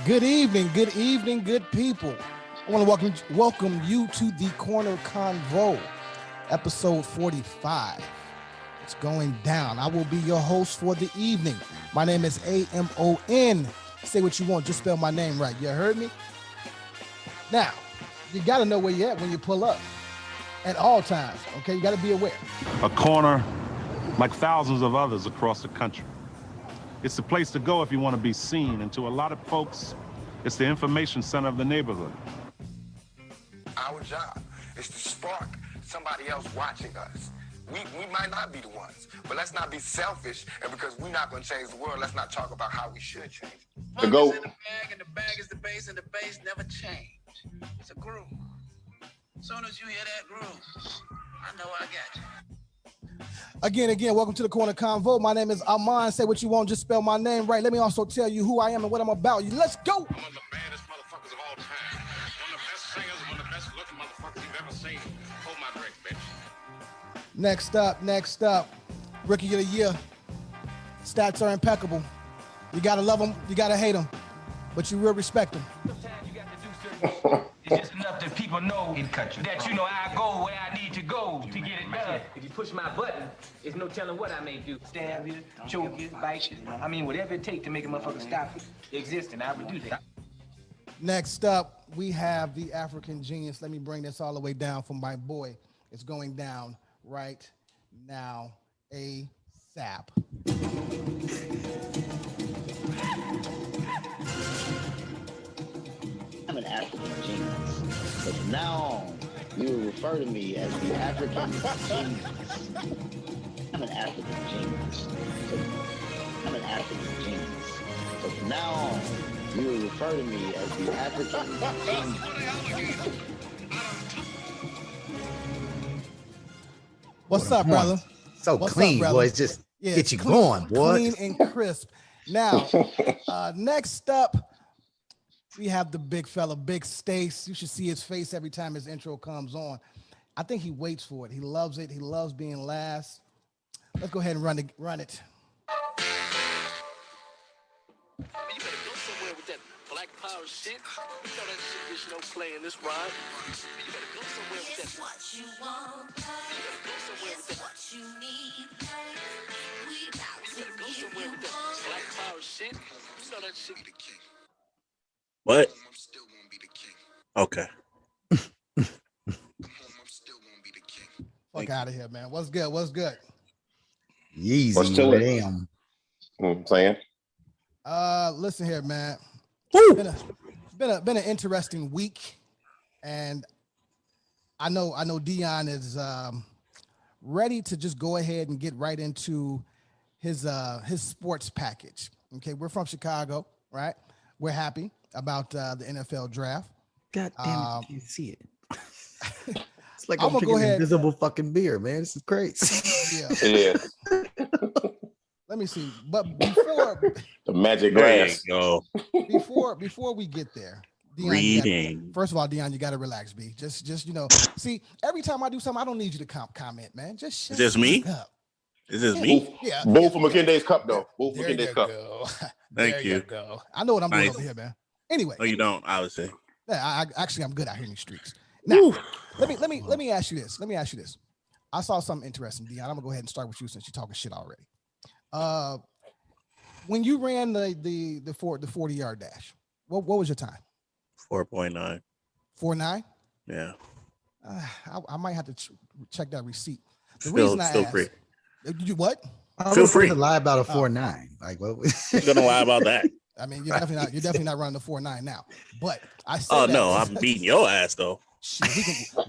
Good evening, good people. I want to welcome you to the Corner Convo, episode 45. It's going down. I will be your host for the evening. My name is AMON. Say what you want, just spell my name right. You heard me? Now, you got to know where you're at when you pull up at all times, okay? You got to be aware. A corner, like thousands of others across the country. It's the place to go if you want to be seen, and to a lot of folks, it's the information center of the neighborhood. Our job is to spark somebody else watching us. We might not be the ones, but let's not be selfish, and because we're not going to change the world, let's not talk about how we should change it. The goat. In the bag, and the bag is the bass, and the bass never change. It's a groove. As soon as you hear that groove, I know I got you. Again, welcome to the Corner Convo. My name is Amon. Say what you want, just spell my name right. Let me also tell you who I am and what I'm about. Let's go. I'm one of the baddest motherfuckers of all time. One of the best singers, one of the best looking motherfuckers you've ever seen. Hold my drink, bitch. Next up, Rookie of the Year. Stats are impeccable. You gotta love them, you gotta hate them, but you will respect them. Sometimes you got to do certain shit. It's just enough that people know that you know I go where I need to go to get it done. If you push my button, there's no telling what I may do. Stab you, choke you, bite you. I mean, whatever it takes to make a motherfucker stop existing, I would do that. Next up, we have the African Genius. Let me bring this all the way down for my boy. It's going down right now, ASAP. I'm an African genius, but from now on, you will refer to me as the African genius. I'm an African genius. I'm an African genius, but from now on, you will refer to me as the African genius. What's up, brother? What's clean, up, boys. Just get you going, boy. Clean and crisp. Now, next up, we have the big fella, Big Stace. You should see his face every time his intro comes on. I think he waits for it. He loves it. He loves being last. Let's go ahead and run it. You better go somewhere with that black power shit. You know that shit gets no play in this ride. You better go somewhere with that. It's what you want, You better go somewhere with it's that. what you need, we got You better go somewhere with that black power shit. You know that shit be the king. What? I'm still gonna be the king. Okay. I'm still gonna be the king. Fuck out of here, man. What's good? Yeezy, What's to it? damn. You know what I'm saying? Listen here, man. Been an interesting week, and I know Dion is ready to just go ahead and get right into his sports package. Okay, we're from Chicago, right? We're happy about the NFL draft. God damn it, you see it. It's like I'm gonna drinking invisible fucking beer, man. This is crazy. Yeah. It is. Let me see. But before The magic glass. before we get there, Dion, Reading. First of all, Dion, you gotta relax, B. Just see, every time I do something, I don't need you to comment, man. Just shut Is this me? up. Is this me? Yeah. Both for McKinday's cup, though. Both for There McKinday's you cup. go. Thank There you. go. I know what I'm doing Nice. over here, man. Anyway. No, you don't, obviously. Yeah, I'm good out here in these streets. Now, let me ask you this. I saw something interesting, Dion. I'm gonna go ahead and start with you since you're talking shit already. When you ran the 40-yard dash, what was your time? 4.9. 4.9? Yeah. I might have to check that receipt. The Still reason I asked, free. You what? Feel free to lie about a 4.9. Like what? I'm gonna lie about that. I mean, you're definitely not running the 4.9 now. But I said, Oh no, I'm beating your ass though. Shit,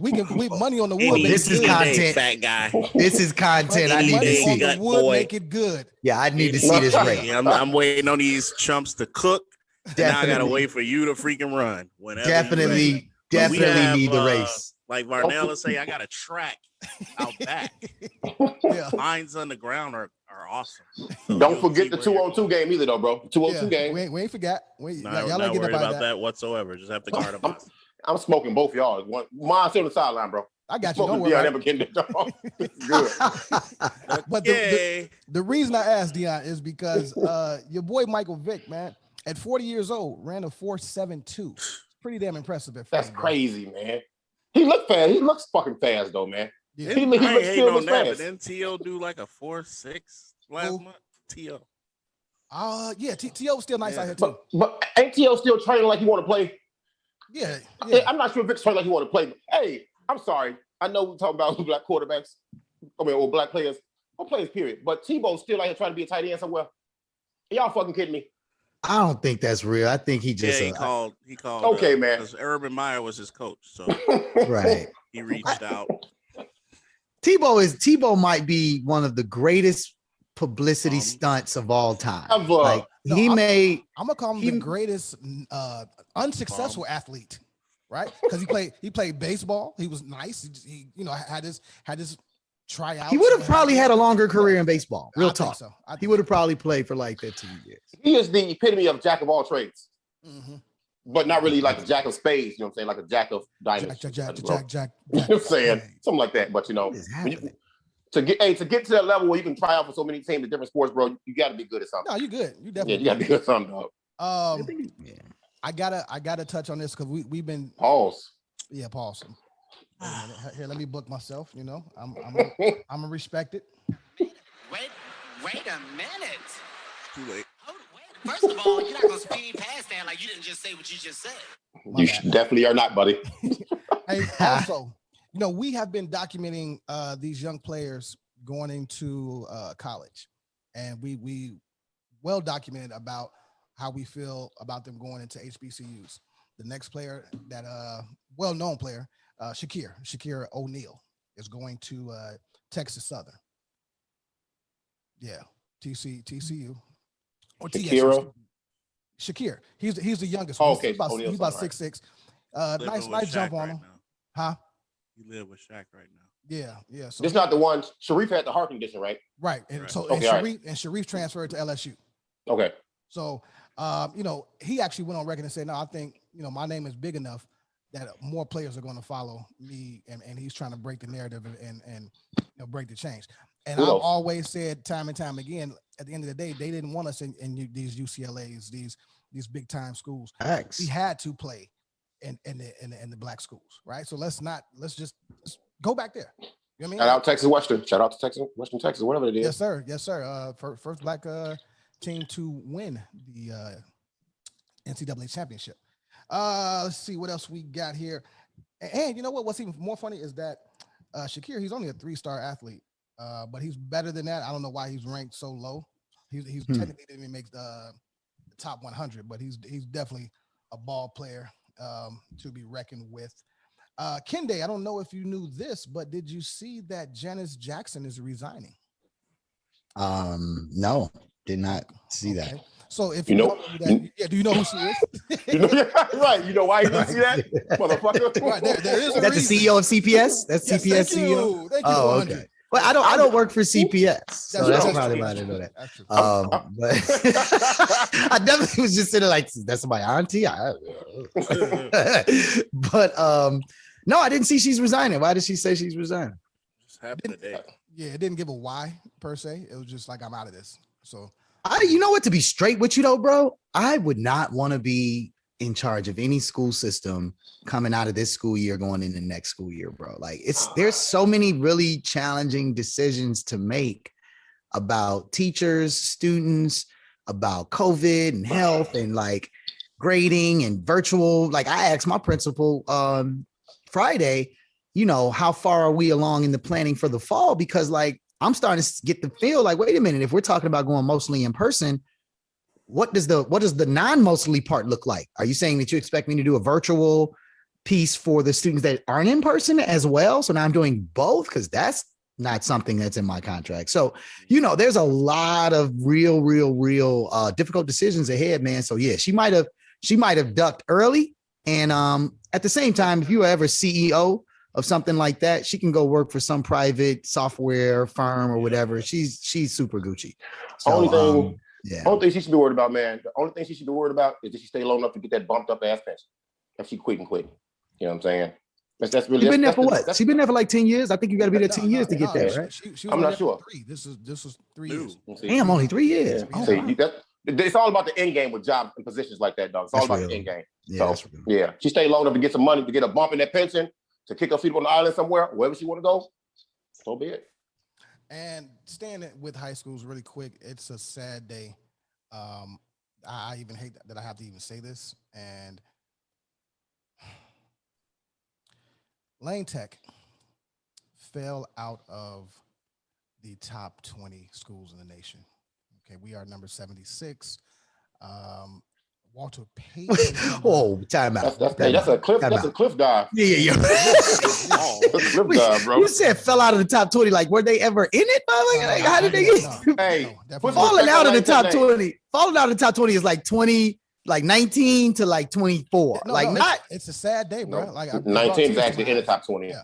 we can money on the wood. This is content. Fat guy. This is content I need to Money on see. the wood, make it good. Yeah, I need to see this race. I'm waiting on these chumps to cook. Now I gotta wait for you to freaking run. Whenever Definitely need the race. Like Varnell say, I got a track out back. Yeah. Lines on the ground are awesome. Don't forget the 2-on-2 game either, though, bro. 2-on-2 game. We ain't forgot. Y'all not worried about that whatsoever. Just have to guard them. I'm smoking both y'all. Mine's still on the sideline, bro. I got you. Smoking Don't worry. Dion never getting it, dog. Good. But the reason I asked Dion is because your boy Michael Vick, man, at 40 years old, ran a 4.72. Pretty damn impressive at 40. That's crazy, man. He looked fast. He looks fucking fast, though, man. Yeah. He still looks that, fast. but didn't T.O. do like a 4.6 last month? T.O. Yeah, T.O. was still nice out here too. But ain't T.O. still training like he want to play? Yeah. I'm not sure if Vic's training like he want to play. But, hey, I'm sorry. I know we're talking about black quarterbacks. Or black players. Or players, period. But Tebow's still out here trying to be a tight end somewhere. Are y'all fucking kidding me? I don't think that's real. I think he just he called. Okay, man. Because Urban Meyer was his coach, so right. He reached out. Tebow might be one of the greatest publicity stunts of all time. I'm gonna call him the greatest unsuccessful athlete, right? Because he played baseball. He was nice. He had his tryouts. He would have probably had a longer career in baseball. Real talk. So. He would have probably played for like 15 years. He is the epitome of jack of all trades. Mm-hmm. But not really like a jack of spades, you know what I'm saying? Like a jack of diamonds. Jack. You know what I'm saying? Something like that. But to get to that level where you can try out for so many teams in different sports, bro, you gotta be good at something. No, you good. You definitely you gotta be good at something, dog. I gotta touch on this because we've been pause. Yeah, pause. Here, let me book myself. I'm gonna respect it. Wait a minute. Too late. First of all, you're not gonna speed past that like you didn't just say what you just said. You definitely are not, buddy. Hey, also, we have been documenting these young players going into college, and we well documented about how we feel about them going into HBCUs. The next player, that well-known player, Shakir O'Neal, is going to Texas Southern. Yeah, TCU. Or Shakir. He's the youngest. Oh, okay. He's about 6'6". Nice jump on him. Huh? You live with Shaq right now. Yeah. So this not the one. Sharif had the heart condition, right? Right. And right. so Sharif transferred to LSU. Okay. So he actually went on record and said, no, I think, my name is big enough that more players are going to follow me, and he's trying to break the narrative and break the change. And I've always said time and time again, at the end of the day, they didn't want us in these UCLAs, these big time schools. X. We had to play in the black schools, right? So let's just go back there. You know what I mean? Shout out Texas Western. Shout out to Texas Western, Texas, whatever it is. Yes, sir. First black team to win the NCAA championship. Let's see what else we got here. And you know what? What's even more funny is that Shakir, he's only a 3-star athlete. But he's better than that. I don't know why he's ranked so low. He's technically didn't even make the top 100, but he's definitely a ball player to be reckoned with. Kende, I don't know if you knew this, but did you see that Janice Jackson is resigning? No, did not see that. So if do you know who she is? Right. You know why you didn't see that, motherfucker? Right, there is a That's reason. the CEO of CPS. That's yes, CPS CEO. Thank you. Oh, okay. Well, I don't work for CPS, so that's probably why I didn't know that. But I definitely was just sitting like, that's my auntie. But no, I didn't see she's resigning. Why did she say she's resigning? Just happened today. Yeah, it didn't give a why per se. It was just like, I'm out of this. So you know what? To be straight with you though, bro, I would not want to be in charge of any school system coming out of this school year going into the next school year, bro. Like there's so many really challenging decisions to make about teachers, students, about COVID and health and like grading and virtual. Like I asked my principal Friday, how far are we along in the planning for the fall? Because like I'm starting to get the feel like, wait a minute, if we're talking about going mostly in person, what does the non-mostly part look like? Are you saying that you expect me to do a virtual piece for the students that aren't in person as well? So now I'm doing both because that's not something that's in my contract. So, there's a lot of real difficult decisions ahead, man. So yeah, she might have ducked early. And at the same time, if you were ever CEO of something like that, she can go work for some private software firm or whatever. She's super Gucci. So, only thing she should be worried about, man. The only thing she should be worried about is that she stay long enough to get that bumped up ass pension. If she quitting. You know what I'm saying? That's really. You've been there for that's, what? She's been there for like 10 years. I think you got to be there 10 years to get there, right? She was I'm not sure. 3. This was 3 years. Damn, only 3 years. Yeah. See, it's all about the end game with jobs and positions like that, dog. It's all about the end game. Yeah, so, yeah, she stayed long enough to get some money, to get a bump in that pension, to kick her feet on the island somewhere, wherever she want to go. So be it. And staying with high schools really quick, it's a sad day. I even hate that I have to even say this. And Lane Tech fell out of the top 20 schools in the nation. Okay, we are number 76. Walter Payton. Oh, time out. That's a cliff dive. Yeah. Cliff dive, bro. You said fell out of the top 20. Like, were they ever in it? Like, how did they get falling out of the top 20? Falling out of the top 20 is like 20, like 19 to like 24. It's a sad day, bro. Like 19 is actually in the top 20. Yeah.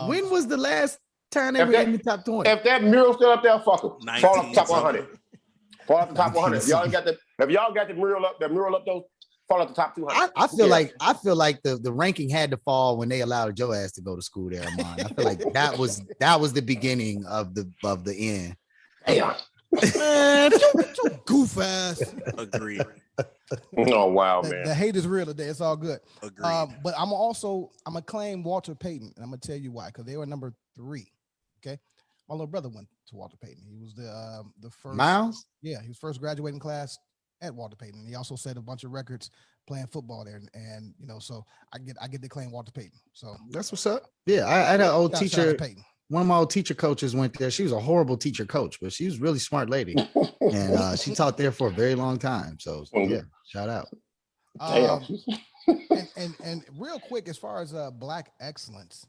When was the last time they were in the top 20? If that mural still up there, fuck them. Fall off the top 100. Fall off the top 100. If y'all got the mural up, those fall off the top 200. I feel like the ranking had to fall when they allowed your ass to go to school there, Amon. I feel like that was the beginning of the end. Damn. Man, goof ass. Agreed. Oh wow, man. The hate is real today. It's all good. Agreed. But I'm gonna claim Walter Payton, and I'm gonna tell you why. Because they were number 3. Okay, my little brother went to Walter Payton. He was the first. Miles? Yeah, he was first graduating class at Walter Payton. He also set a bunch of records playing football there, and so I get to claim Walter Payton. So that's what's up. Yeah, I had an old teacher. One of my old teacher coaches went there. She was a horrible teacher coach, but she was a really smart lady, and she taught there for a very long time. So yeah, shout out. And real quick, as far as Black excellence,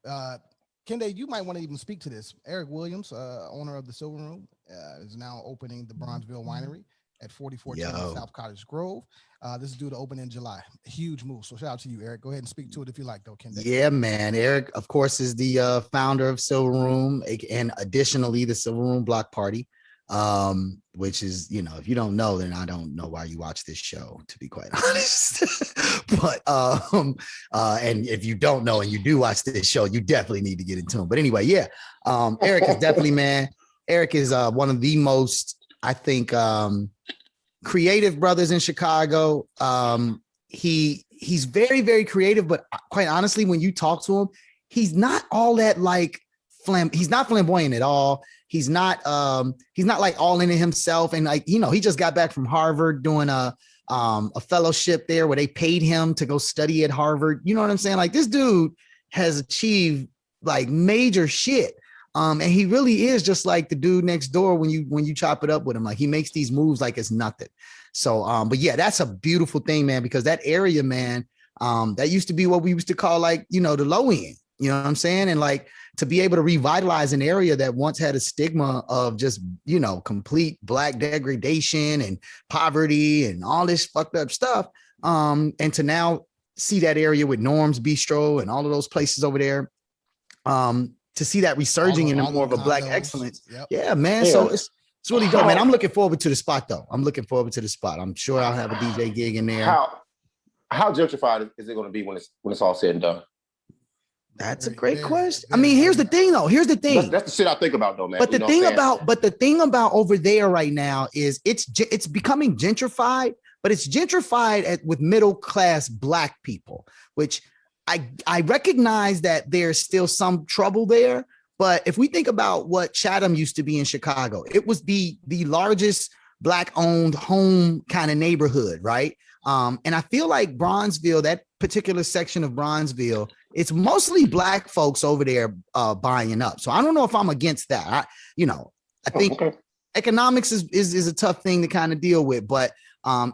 Kende, you might want to even speak to this. Eric Williams, owner of the Silver Room, is now opening the Bronzeville Winery at 4410 South Cottage Grove. This is due to open in July. A huge move. So shout out to you, Eric. Go ahead and speak to it if you like, though, Kende. Yeah, man. Eric, of course, is the founder of Silver Room, and additionally the Silver Room Block Party, which is, if you don't know, then I don't know why you watch this show, to be quite honest. But and if you don't know and you do watch this show, you definitely need to get in tune. But anyway, yeah, Eric is definitely, man. Eric is one of the most, I think, creative brothers in Chicago. He's very, very creative, but quite honestly, when you talk to him, he's not all that like he's not flamboyant at all. He's not like all into himself. And like, he just got back from Harvard doing a fellowship there where they paid him to go study at Harvard. You know what I'm saying? Like, this dude has achieved like major shit. And he really is just like the dude next door when you chop it up with him. Like, he makes these moves like it's nothing. So, but yeah, that's a beautiful thing, man, because that area, man, that used to be what we used to call like, the low end, you know what I'm saying? And like, to be able to revitalize an area that once had a stigma of just, complete Black degradation and poverty and all this fucked up stuff. And to now see that area with Norm's Bistro and all of those places over there, to see that resurging in more of a Black excellence. Yep. Yeah, man. Yeah. So it's really dope, man. I'm looking forward to the spot, though. I'm sure I'll have a DJ gig in there. How gentrified is it going to be when it's all said and done? That's a great question. I mean, here's the thing, though. That's the shit I think about, though, man. But the thing about over there right now is it's becoming gentrified, but it's gentrified with middle class Black people, which I recognize that there's still some trouble there. But if we think about what Chatham used to be in Chicago, it was the largest Black owned home kind of neighborhood, right? And I feel like Bronzeville, that particular section of Bronzeville, it's mostly Black folks over there buying up. So I don't know if I'm against that. I think economics is a tough thing to kind of deal with, but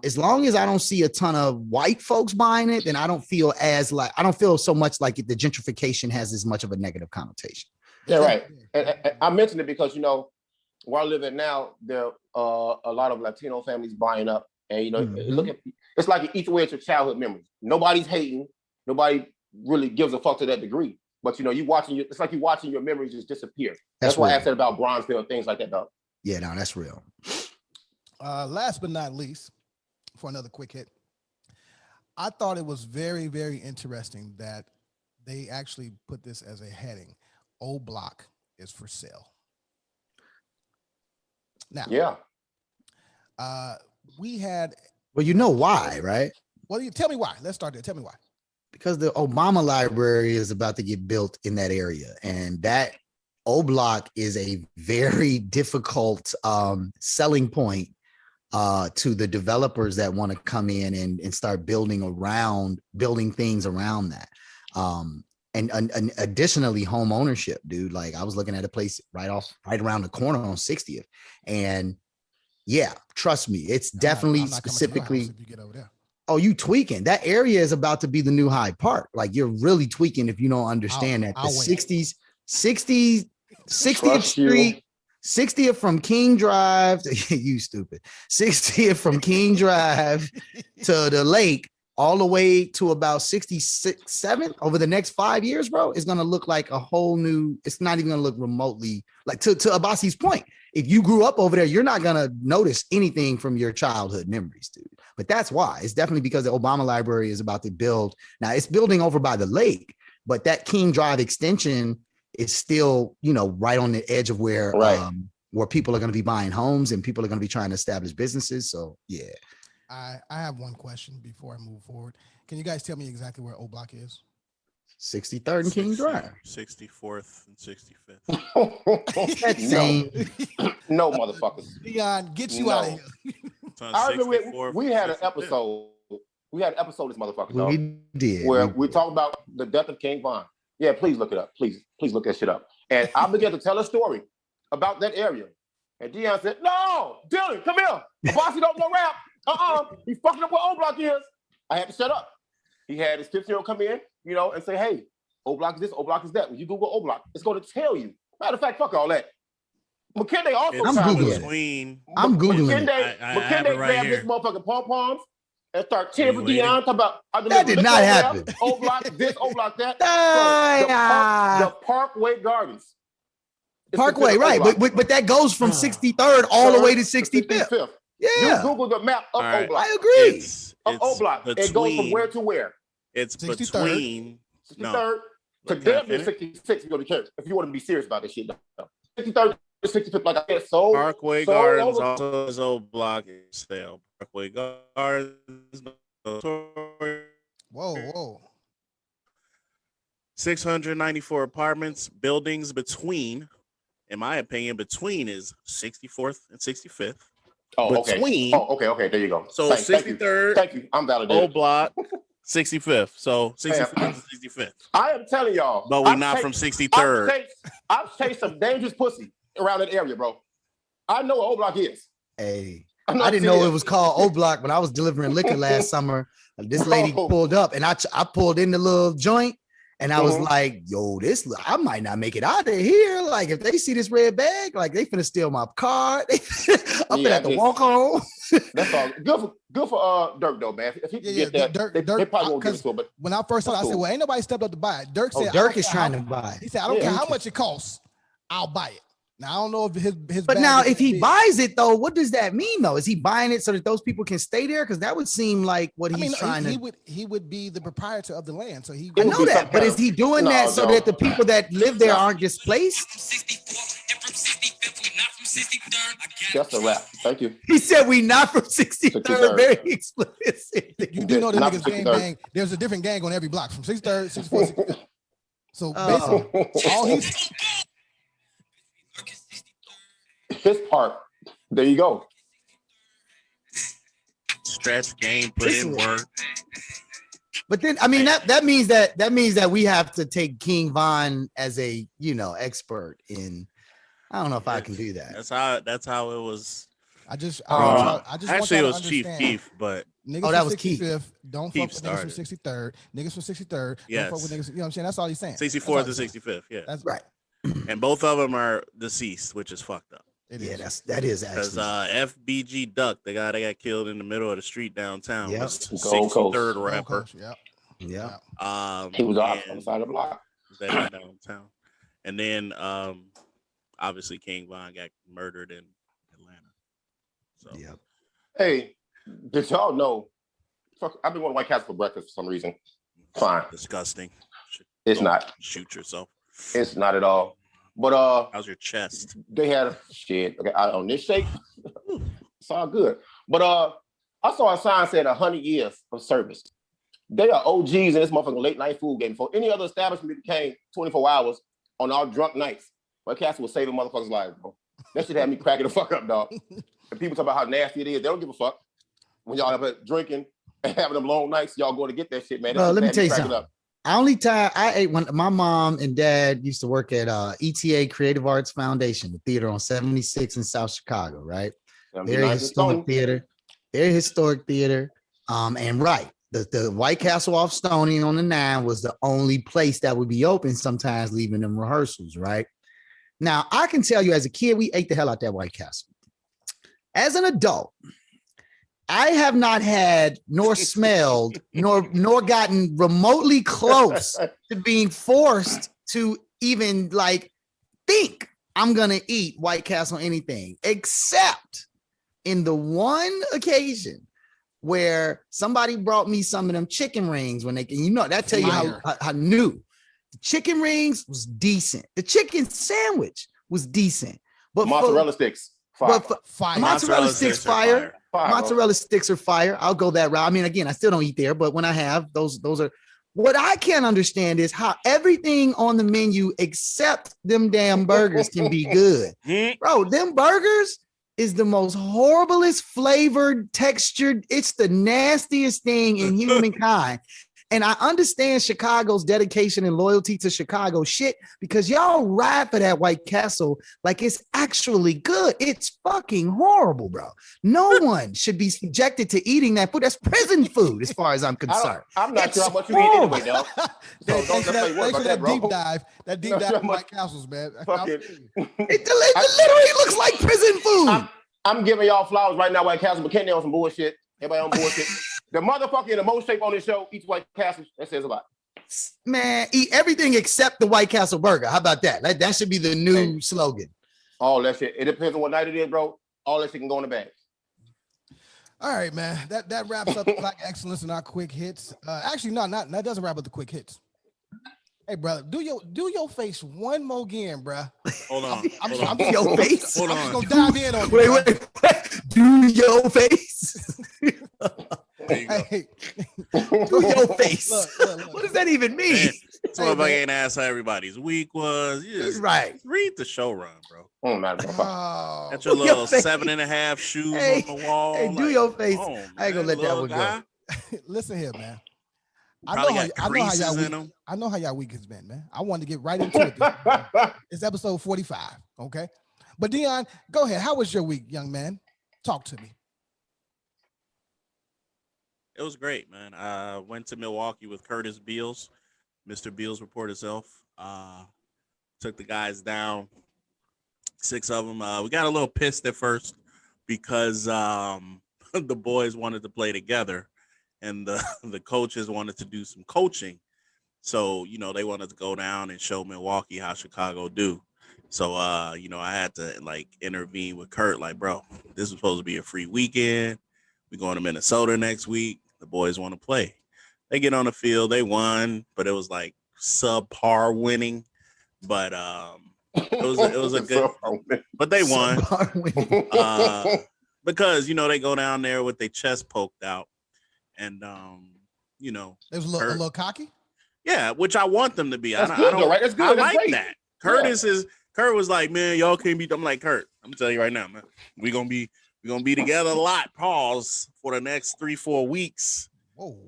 as long as I don't see a ton of white folks buying it, then I don't feel so much like the gentrification has as much of a negative connotation. Yeah, right. And I mentioned it because, where I live at now, there are a lot of Latino families buying up. And, it's like you eat away at your childhood memories. Nobody's hating. Nobody really gives a fuck to that degree. But, it's like you're watching your memories just disappear. That's why I said about Bronzeville and things like that, though. Yeah, no, that's real. Last but not least, for another quick hit, I thought it was very, very interesting that they actually put this as a heading. O Block is for sale. Now, yeah. We had. Well, you know why, right? Well, you tell me why. Let's start there. Tell me why. Because the Obama library is about to get built in that area, and that O Block is a very difficult selling point to the developers that want to come in and start building things around that. And additionally, home ownership, dude. Like I was looking at a place right around the corner on 60th, and yeah, trust me, it's definitely I'm not specifically. if you get over there. Oh, you tweaking. That area is about to be the new Hyde Park. Like you're really tweaking if you don't understand that. The 60th Street, 60th from King Drive, you stupid. 60th from King Drive to the lake, all the way to about 67 over the next 5 years, bro, is gonna look like a whole new, it's not even gonna look remotely like to Abasi's point. If you grew up over there, you're not gonna notice anything from your childhood memories, dude. But that's why. It's definitely because the Obama Library is about to build. Now it's building over by the lake, but that King Drive extension is still, right on the edge of where people are going to be buying homes and people are going to be trying to establish businesses. So yeah. I have one question before I move forward. Can you guys tell me exactly where O Block is? 63rd and King Drive. 64th and 65th. No, motherfuckers. Dion, get you out of here. I remember we had an episode. We had an episode of this motherfucker. We did. Where we talked about the death of King Von. Yeah, please look it up. Please look that shit up. And I began to tell a story about that area. And Dion said, "No, Dylan, come here. Bossy don't know rap. He's fucking up what O Block is." I had to shut up. He had his 15-year-old come in, and say, "Hey, O Block is this, O Block is that." When you Google O Block, it's going to tell you. Matter of fact, fuck all that. McKinney also. I'm Googling. McKinney right grabbed this motherfucking pom-poms and start tearing for Dion. Talk about that did not happen. O Block this, O Block that. The Parkway Gardens. Parkway, right? But that goes from 63rd all the way to 65th. Yeah. You Google the map of O Block. I agree. O Block. It goes from where to where? It's 63rd. between 63rd to damn near 66. You go to church if you want to be serious about this shit. 63rd to 65th, like I said. So Parkway Gardens also is O Block sale. Parkway Gardens. Whoa. 694 apartments, buildings between, in my opinion, between is 64th and 65th. Oh, okay. Between. Oh, okay. There you go. So 63rd. Thank you. I'm validated. O Block, 65th. So 65th and 65th. I am telling y'all. But we're not from 63rd. I've chased some dangerous pussy around that area, bro. I know what O Block is. Hey, I didn't know it was called O Block when I was delivering liquor last summer. This lady pulled up and I pulled in the little joint. And I was like, yo, I might not make it out of here. Like, if they see this red bag, like, they finna steal my car. I'm gonna have to walk home. That's all. Good for Dirk, though, man. If he can get that, Dirk, they probably won't give it to him. But when I first saw it, I said, well, ain't nobody stepped up to buy it. Dirk said, Dirk is trying to buy it. He said, I don't care how much it costs. I'll buy it. Now, I don't know if his But now, if he buys it, though, what does that mean, though? Is he buying it so that those people can stay there? Because that would seem like what he's trying to... He would be the proprietor of the land. So he. I know that, but is he doing that so that the people that live there aren't displaced? That's a wrap. Thank you. He said we not from 63rd. Very explicit. You do know the niggas gang. There's a different gang on every block from 63rd, 64th, 65th. So basically, all he's... His part. There you go. Stretch game, put in work. But then, I mean, that means that we have to take King Von as a expert in. I don't know if I can do that. That's how it was. I just actually it was Chief Keef, but niggas that was Keith. Don't fuck with niggas from 63rd. Niggas from 63rd. Yes. Don't fuck with niggas. You know what I'm saying? That's all he's saying. 64th to 65th. Yeah, that's right. And both of them are deceased, which is fucked up. That is actually because FBG Duck, the guy that got killed in the middle of the street downtown, was 63rd rapper. Yeah. He was off on the side of the block. Downtown, and then obviously King Von got murdered in Atlanta. So hey, did y'all know? I've been wanting White Castle for breakfast for some reason. Fine. Disgusting. It's not. Shoot yourself. It's not at all. But how's your chest? They had shit. Okay, on this shape, it's all good. But I saw a sign said 100 years of service. They are OGs in this motherfucking late night food game. For any other establishment that came 24 hours on our drunk nights, White Castle was saving motherfuckers' lives, bro. That shit had me cracking the fuck up, dog. And people talk about how nasty it is. They don't give a fuck. When y'all up drinking and having them long nights, y'all go to get that shit, man. That Let me tell you something. Up. Only time I ate when my mom and dad used to work at ETA Creative Arts Foundation, the theater on 76 in South Chicago, right? Very historic theater. Very historic theater. And right, the White Castle off Stony on the 9 was the only place that would be open sometimes, leaving them rehearsals, right? Now, I can tell you as a kid, we ate the hell out that White Castle. As an adult, I have not had nor smelled nor gotten remotely close to being forced to even like think I'm gonna eat White Castle anything, except in the one occasion where somebody brought me some of them chicken rings when they can, that tell you how new. The chicken rings was decent. The chicken sandwich was decent, but mozzarella sticks. Fire. Mozzarella sticks fire. Mozzarella sticks are fire. I'll go that route. I mean, again, I still don't eat there, but when I have those are what I can't understand is how everything on the menu except them damn burgers can be good. Bro, them burgers is the most horriblest flavored, textured. It's the nastiest thing in humankind. And I understand Chicago's dedication and loyalty to Chicago shit because y'all ride for that White Castle like it's actually good. It's fucking horrible, bro. No one should be subjected to eating that food. That's prison food, as far as I'm concerned. I'm not sure how much you eat anyway, though. That deep dive White Castles, man. It literally looks like prison food. I'm giving y'all flowers right now, White Castle, but Kenny on some bullshit. Everybody on bullshit. The motherfucker in the most shape on this show eats White Castle. That says a lot. Man, eat everything except the White Castle burger. How about that? That should be the new slogan. All that shit. It depends on what night it is, bro. All that shit can go in the bag. All right, man. That wraps up Black Excellence and our quick hits. Actually, no, that doesn't wrap up the quick hits. Hey, brother, do your face one more again, bro. Hold on. I'm your face. Hold on. I'm just gonna dive in on wait. Do your face. Hey, do your face. Look. What does that even mean? Somebody ain't asked how everybody's week was. Right. Read the show run, bro. That's your little 7.5 shoes on the wall. Hey, do your face. I ain't gonna let that one go. Listen here, man. I know how y'all week has been, man. I wanted to get right into it. It's episode 45, okay? But Dion, go ahead. How was your week, young man? Talk to me. It was great, man. I went to Milwaukee with Curtis Beals. Mr. Beals reported himself. Took the guys down, 6 of them. We got a little pissed at first because the boys wanted to play together. And the coaches wanted to do some coaching. So, they wanted to go down and show Milwaukee how Chicago do. So, I had to, intervene with Kurt. Like, bro, this is supposed to be a free weekend. We're going to Minnesota next week. The boys want to play. They get on the field. They won, but it was, subpar winning. But it was a good – but they won. Because, they go down there with their chest poked out. And it was a little cocky. Yeah, which I want them to be. That's good, right? That's good. I like that. Kurt was like, man, y'all can't beat them. I'm like, Kurt, I'm telling you right now, man, we're gonna be together a lot. Pause for the next 3-4 weeks. Whoa.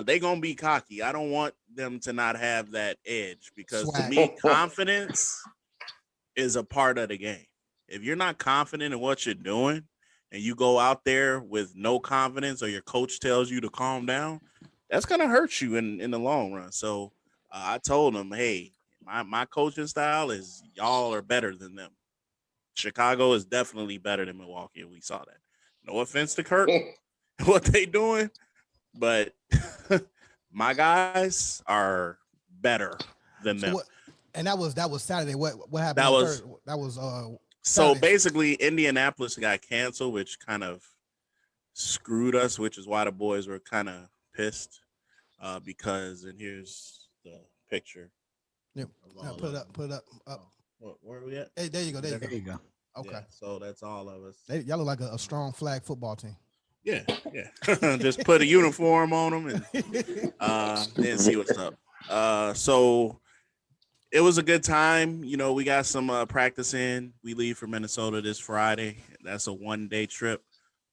They gonna be cocky. I don't want them to not have that edge because to me, confidence is a part of the game. If you're not confident in what you're doing, and you go out there with no confidence or your coach tells you to calm down, that's going to hurt you in the long run. So I told them, hey, my coaching style is y'all are better than them. Chicago is definitely better than Milwaukee, and we saw that. No offense to Kurt, what they doing, but my guys are better than them. And that was Saturday. What happened? That was So basically, Indianapolis got canceled, which kind of screwed us, which is why the boys were kind of pissed because, and here's the picture. Yep. Put it up. Where are we at? Hey, there you go. There you go. Okay. Yeah, so that's all of us. Y'all look like a strong flag football team. Yeah. Just put a uniform on them and then see what's up. So it was a good time. We got some practice in. We leave for Minnesota this Friday. That's a 1-day trip.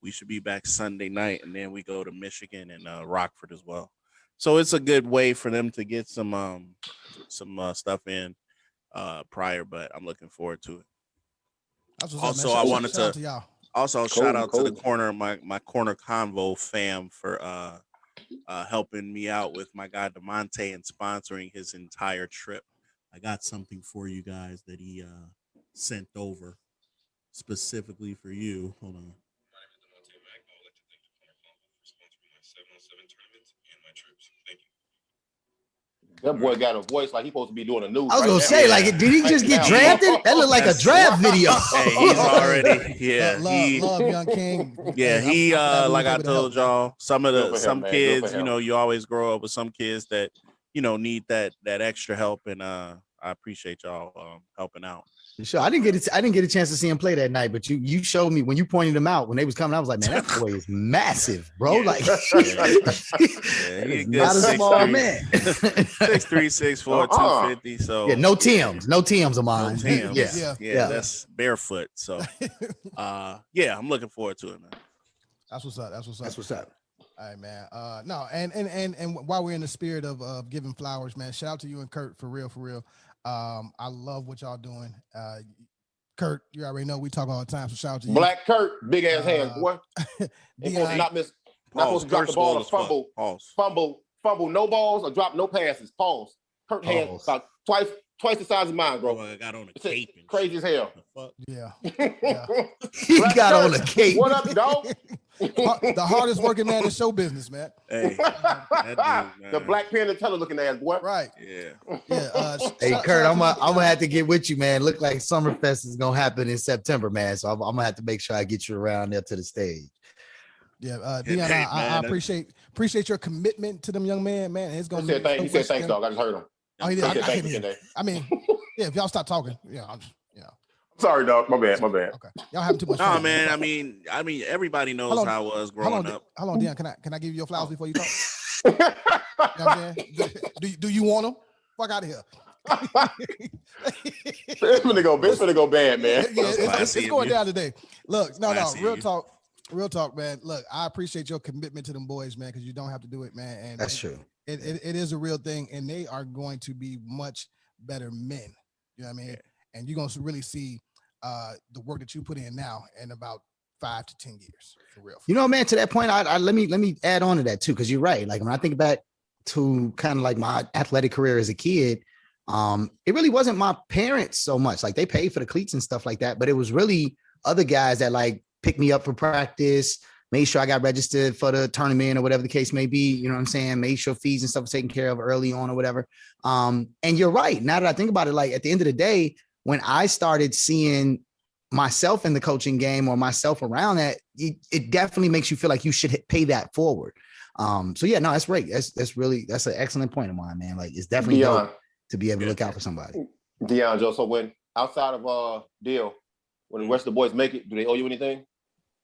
We should be back Sunday night, and then we go to Michigan and Rockford as well. So it's a good way for them to get some stuff in prior, but I'm looking forward to it. Also, I wanted to shout out to the corner, my corner Convo fam for helping me out with my guy DeMonte and sponsoring his entire trip. I got something for you guys that he sent over specifically for you. Hold on. That boy got a voice like he's supposed to be doing a news. I was gonna say, like, did he just get drafted? That looked like a draft video. Hey, he's already, love young King. Yeah, he like I told y'all, some kids, you always grow up with some kids that need that extra help, and I appreciate y'all helping out. Sure, I didn't get a chance to see him play that night, but you showed me when you pointed him out when they was coming. I was like, man, that boy is massive, bro. Yeah. Like, he's not a small man. 6'3", 6'4", 250. So yeah, no TMs of mine. Yeah, that's barefoot. So I'm looking forward to it, man. That's what's up. That's what's up. All right, man. No, and while we're in the spirit of giving flowers, man, shout out to you and Kurt for real. I love what y'all doing. Kurt, you already know we talk all the time, so shout out to you. Black Kurt, big ass hands, boy. Not supposed to drop the ball or fumble no balls or drop no passes. Pause. Kurt hands about twice the size of mine, bro. I got on a cape. Crazy as hell. Yeah. He got on a cape. What up, dog? The hardest working man in show business, man. Hey, that dude, man. The Black Panther Teller looking ass, boy. Right. Yeah. Hey, Kurt, I'm gonna have to get with you, man. Look like Summerfest is gonna happen in September, man. So I'm gonna have to make sure I get you around there to the stage. Yeah, Dion, I appreciate your commitment to them young man. Man, it's gonna. He said thanks, dog. I just heard him. Oh, he did. I mean, yeah. If y'all stop talking, Sorry, dog. My bad. Okay, y'all having too much fun. No, man. I mean, everybody knows how I was growing up. Hold on, Dion. Can I give you your flowers before you talk? You know what I'm saying? Do you want them? Fuck out of here. It's gonna go bad, man. Yeah, it's going down today. Look, no, real talk, man. Look, I appreciate your commitment to them boys, man, because you don't have to do it, man. And that's true. It is a real thing, and they are going to be much better men. You know what I mean? Yeah. And you're going to really see the work that you put in now in about 5 to 10 years, for real. You know, man, to that point, I let me add on to that too, because you're right. Like when I think back to kind of like my athletic career as a kid, it really wasn't my parents so much. Like they paid for the cleats and stuff like that, but it was really other guys that like picked me up for practice, made sure I got registered for the tournament or whatever the case may be. You know what I'm saying? Made sure fees and stuff was taken care of early on or whatever. And you're right. Now that I think about it, like at the end of the day, when I started seeing myself in the coaching game or myself around that, it definitely makes you feel like you should pay that forward. So yeah, no, that's great. That's an excellent point of mine, man. Like it's definitely dope to be able to look out for somebody. Dion, Joe, so when outside of deal, when the rest of the boys make it, do they owe you anything?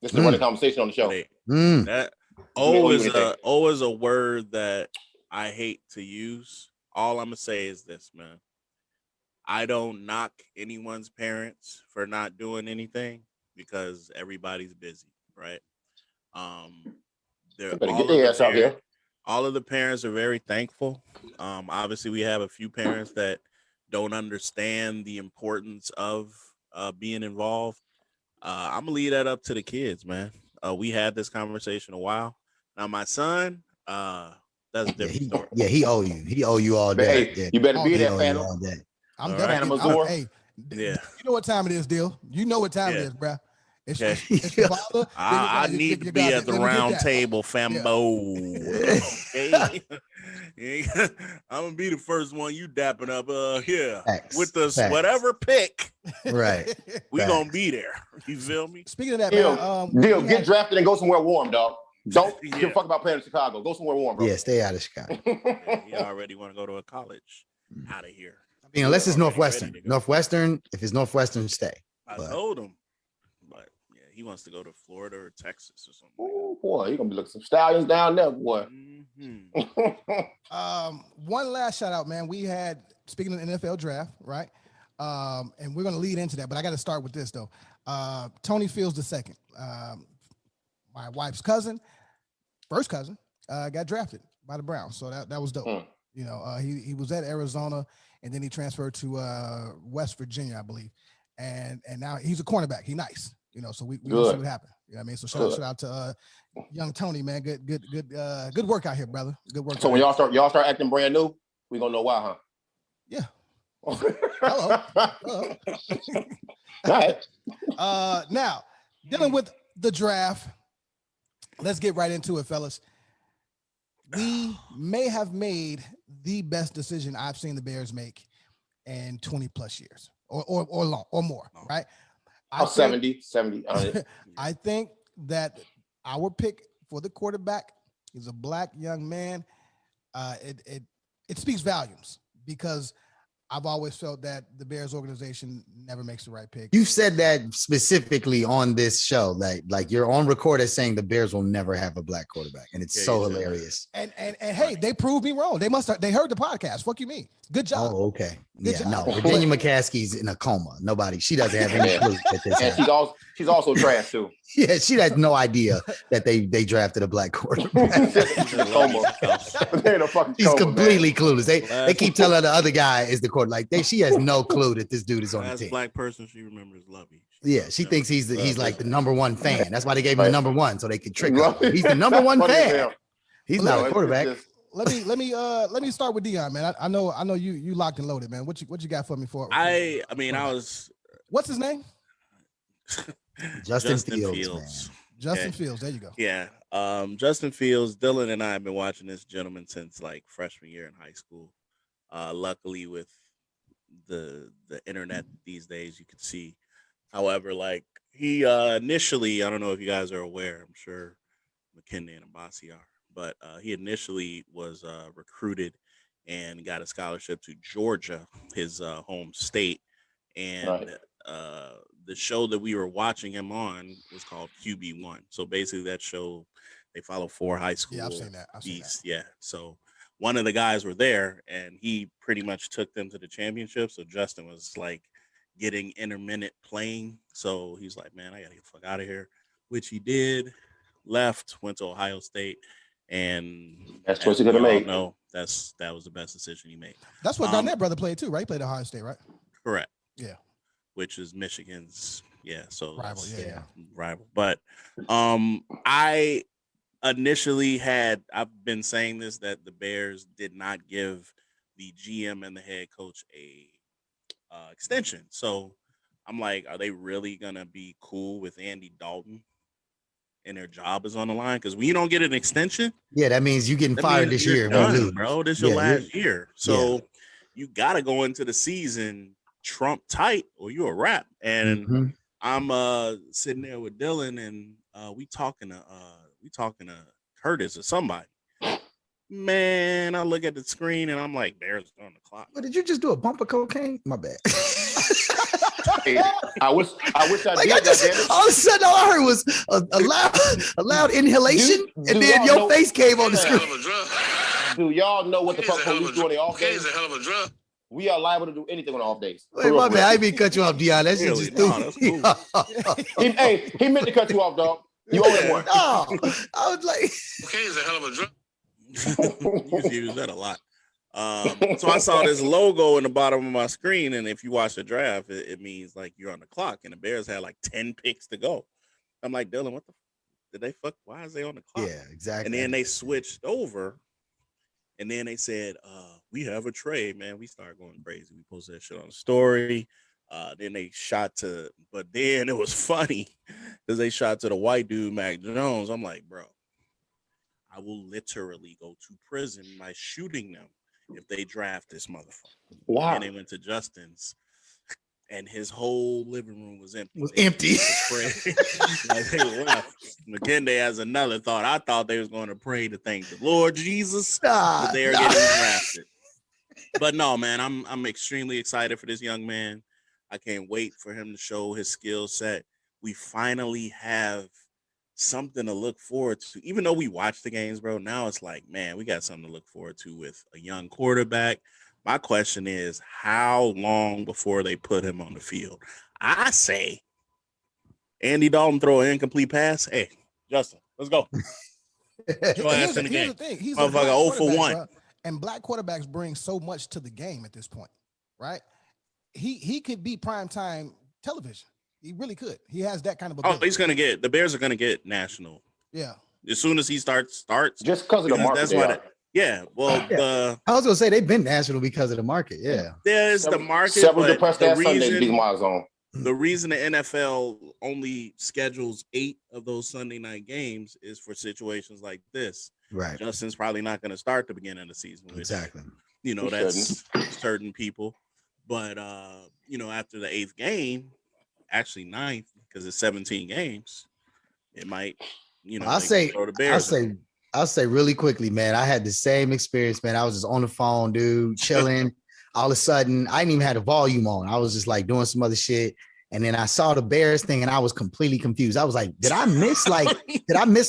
This is a running conversation on the show. That O is a word that I hate to use. All I'm gonna say is this, man. I don't knock anyone's parents for not doing anything because everybody's busy, right? All of the parents are very thankful. Obviously, we have a few parents that don't understand the importance of being involved. I'm gonna leave that up to the kids, man. We had this conversation a while. Now, my son, that's a different story. Yeah, he owe you. He owe you all day. Hey, you better be there, Phantom. I'm definitely. Hey, yeah. You know what time it is, Dill. You know what time it is, bro. It's your father. I need to be at the round table, fambo. Yeah. Okay. I'm gonna be the first one you dapping up here with the whatever pick. Right. We gonna be there. You feel me? Speaking of that, Deal, get drafted and go somewhere warm, dog. Don't give a fuck about playing in Chicago. Go somewhere warm, bro. Yeah, stay out of Chicago. You already want to go to a college. out of here. I mean, unless it's Northwestern. Northwestern, if it's Northwestern, stay. I told him, but yeah, he wants to go to Florida or Texas or something. Oh boy, you're gonna be looking some stallions down there, boy. One last shout out, man. We had, speaking of the NFL draft, right? And we're gonna lead into that, but I got to start with this though. Tony Fields II, my wife's cousin, first cousin, got drafted by the Browns, so that was dope. You know, he was at Arizona, and then he transferred to West Virginia, I believe, and now he's a cornerback. He's nice, you know. So we will see what happens. You know what I mean? So shout out to young Tony, man. Good work out here, brother. Good work. So when y'all start acting brand new, we gonna know why, huh? Yeah. Hello. All right. Now, dealing with the draft, let's get right into it, fellas. We may have made the best decision I've seen the Bears make in 20 plus years or more, right? 70. I think that our pick for the quarterback is a black young man. It speaks volumes because I've always felt that the Bears organization never makes the right pick. You said that specifically on this show, like you're on record as saying the Bears will never have a black quarterback, and it's so hilarious. And hey, they proved me wrong. They heard the podcast. Fuck you, mean? Good job. Oh, okay. Good job. No, Virginia McCaskey's in a coma. She doesn't have any clue that this happened. And she's also trash too. Yeah, she has no idea that they drafted a black quarterback. She's completely clueless. They keep telling her the other guy is the quarterback. She has no clue that this dude is on the team. Black person she remembers Lovey. Yeah, she thinks he's like the number one fan. That's why they gave him the number one, so they could trick her. He's the number one fan. He's not a quarterback. Let me start with Dion, man. I know you locked and loaded, man. What you got for me for? I was. What's his name? Justin Fields. Justin Fields. There you go. Yeah. Justin Fields. Dylan and I have been watching this gentleman since like freshman year in high school. Luckily, with the internet these days, you can see. However, like he initially, I don't know if you guys are aware. I'm sure McKinley and Abasi are. But he initially was recruited and got a scholarship to Georgia, his home state. And the show that we were watching him on was called QB1. So basically that show, they follow 4 high school. Yeah, I've seen that. Yeah. So one of the guys were there, and he pretty much took them to the championship. So Justin was like getting intermittent playing. So he's like, man, I got to get the fuck out of here, which he did. Left, went to Ohio State. And that's choice he could have made. No, that was the best decision he made. That's what Garnett brother played too, right? He played at Ohio State, right? Correct. Yeah. Which is Michigan's, so rival, rival. But I initially I've been saying this, that the Bears did not give the GM and the head coach a extension. So I'm like, are they really gonna be cool with Andy Dalton? And their job is on the line, because when you don't get an extension, that means you're getting fired this year, done, bro. This is your last year, so you got to go into the season Trump tight, or you're a wrap. And I'm sitting there with Dylan, and we talking to Curtis or somebody. Man, I look at the screen and I'm like, Bears on the clock. What, did you just do a bump of cocaine? My bad. I wish I did that. All of a sudden, all I heard was a loud inhalation, and then your face came on the screen. Do y'all know what the fuck police do on the off days? Is a hell of a drug. We are liable to do anything on off days. Wait, my bad. I didn't mean to cut you off, Dion. That's just stupid. Cool. He meant to cut you off, dog. You owe him one. No, I was like, okay, is a hell of a drug. You use that a lot. So I saw this logo in the bottom of my screen, and if you watch the draft, it means like you're on the clock, and the Bears had like 10 picks to go. I'm like, Dylan, what the did they fuck? Why is they on the clock? Yeah, exactly. And then they switched over, and then they said, we have a trade, man. We started going crazy. We posted that shit on the story. Then they shot to, but then it was funny because they shot to the white dude, Mac Jones. I'm like, bro, I will literally go to prison by shooting them if they draft this motherfucker. Wow. And they went to Justin's, and his whole living room was empty. Like they left. McKinley has another thought. I thought they was going to pray to thank the Lord Jesus that they are getting drafted. But no, man, I'm extremely excited for this young man. I can't wait for him to show his skill set. We finally have something to look forward to. Even though we watch the games, bro, now it's like, man, we got something to look forward to with a young quarterback. My question is, how long before they put him on the field? I say Andy Dalton throw an incomplete pass. Hey, Justin, let's go. Here's the thing. He's a black 0 for 1. bro, and black quarterbacks bring so much to the game at this point, right? He could be primetime television. He really could. He has that kind of ability. Oh, he's gonna get the Bears are gonna get national. Yeah. As soon as he starts just because of the market. That's why. I was gonna say they've been national because of the market. Yeah. There's the market. Several depressed ass Sundays beat miles on. The reason the NFL only schedules 8 of those Sunday night games is for situations like this. Right. Justin's probably not going to start the beginning of the season. Which, exactly. That's certain people. But, after the 8th game, actually 9th, because it's 17 games, it might, I'll say really quickly, man, I had the same experience, man. I was just on the phone, dude, chilling. All of a sudden, I didn't even have the volume on. I was just like doing some other shit. And then I saw the Bears thing and I was completely confused. I was like, did I miss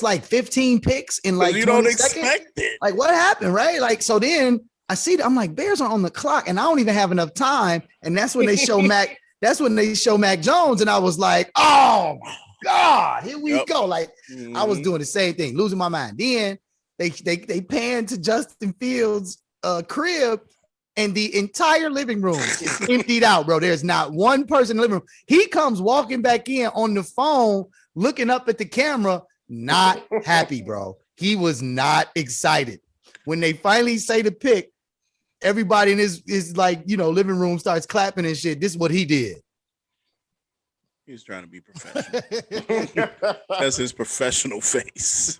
like 15 picks in like 20 you don't seconds? Expect it. Like what happened, right? Like, so then I see, I'm like, Bears are on the clock and I don't even have enough time. And that's when they show Mac Jones. And I was like, oh my God, here we go. Like I was doing the same thing, losing my mind. Then they pan to Justin Fields' crib. And the entire living room is emptied out, bro. There's not one person in the living room. He comes walking back in on the phone, looking up at the camera, not happy, bro. He was not excited. When they finally say the pick, everybody in his living room starts clapping and shit. This is what he did. He's trying to be professional. That's his professional face.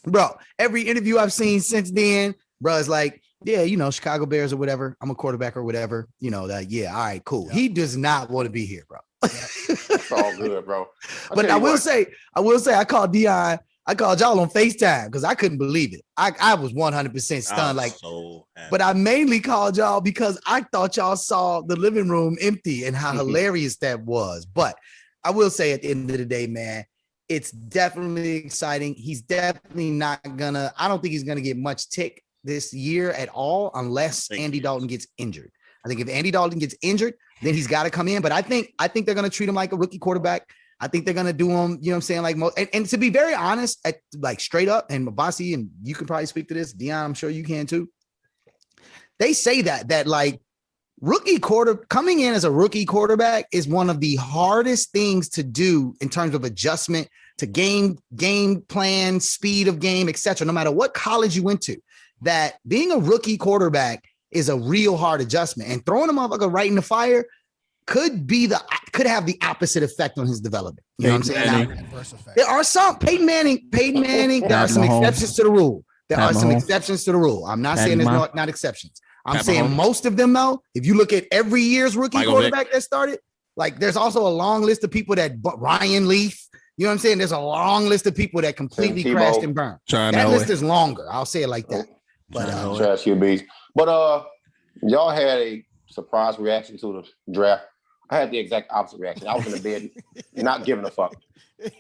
Bro, every interview I've seen since then, bro, is like, yeah, Chicago Bears or whatever. I'm a quarterback or whatever. All right, cool. Yeah. He does not want to be here, bro. It's all good, bro. But I will say, I called Dion. I called y'all on FaceTime because I couldn't believe it. I was 100% stunned. But I mainly called y'all because I thought y'all saw the living room empty and how hilarious that was. But I will say at the end of the day, man, it's definitely exciting. He's definitely not I don't think he's gonna get much tick this year at all, unless Andy Dalton gets injured. I think if Andy Dalton gets injured, then he's got to come in. But I think they're going to treat him like a rookie quarterback. I think they're going to do him, and to be very honest, straight up, and Mabasi, and you can probably speak to this, Dion, I'm sure you can too. They say that coming in as a rookie quarterback is one of the hardest things to do in terms of adjustment to game plan, speed of game, etc. No matter what college you went to. That being a rookie quarterback is a real hard adjustment, and throwing a motherfucker right in the fire could have the opposite effect on his development. You know what I'm saying? There are some Peyton Manning. There are some exceptions to the rule. I'm not saying there's not exceptions. I'm saying most of them though. If you look at every year's rookie quarterback that started, like there's also a long list of people that Ryan Leaf. You know what I'm saying? There's a long list of people that completely crashed and burned. That list is longer. I'll say it like that. But trash QBs. But y'all had a surprise reaction to the draft. I had the exact opposite reaction. I was in the bed, not giving a fuck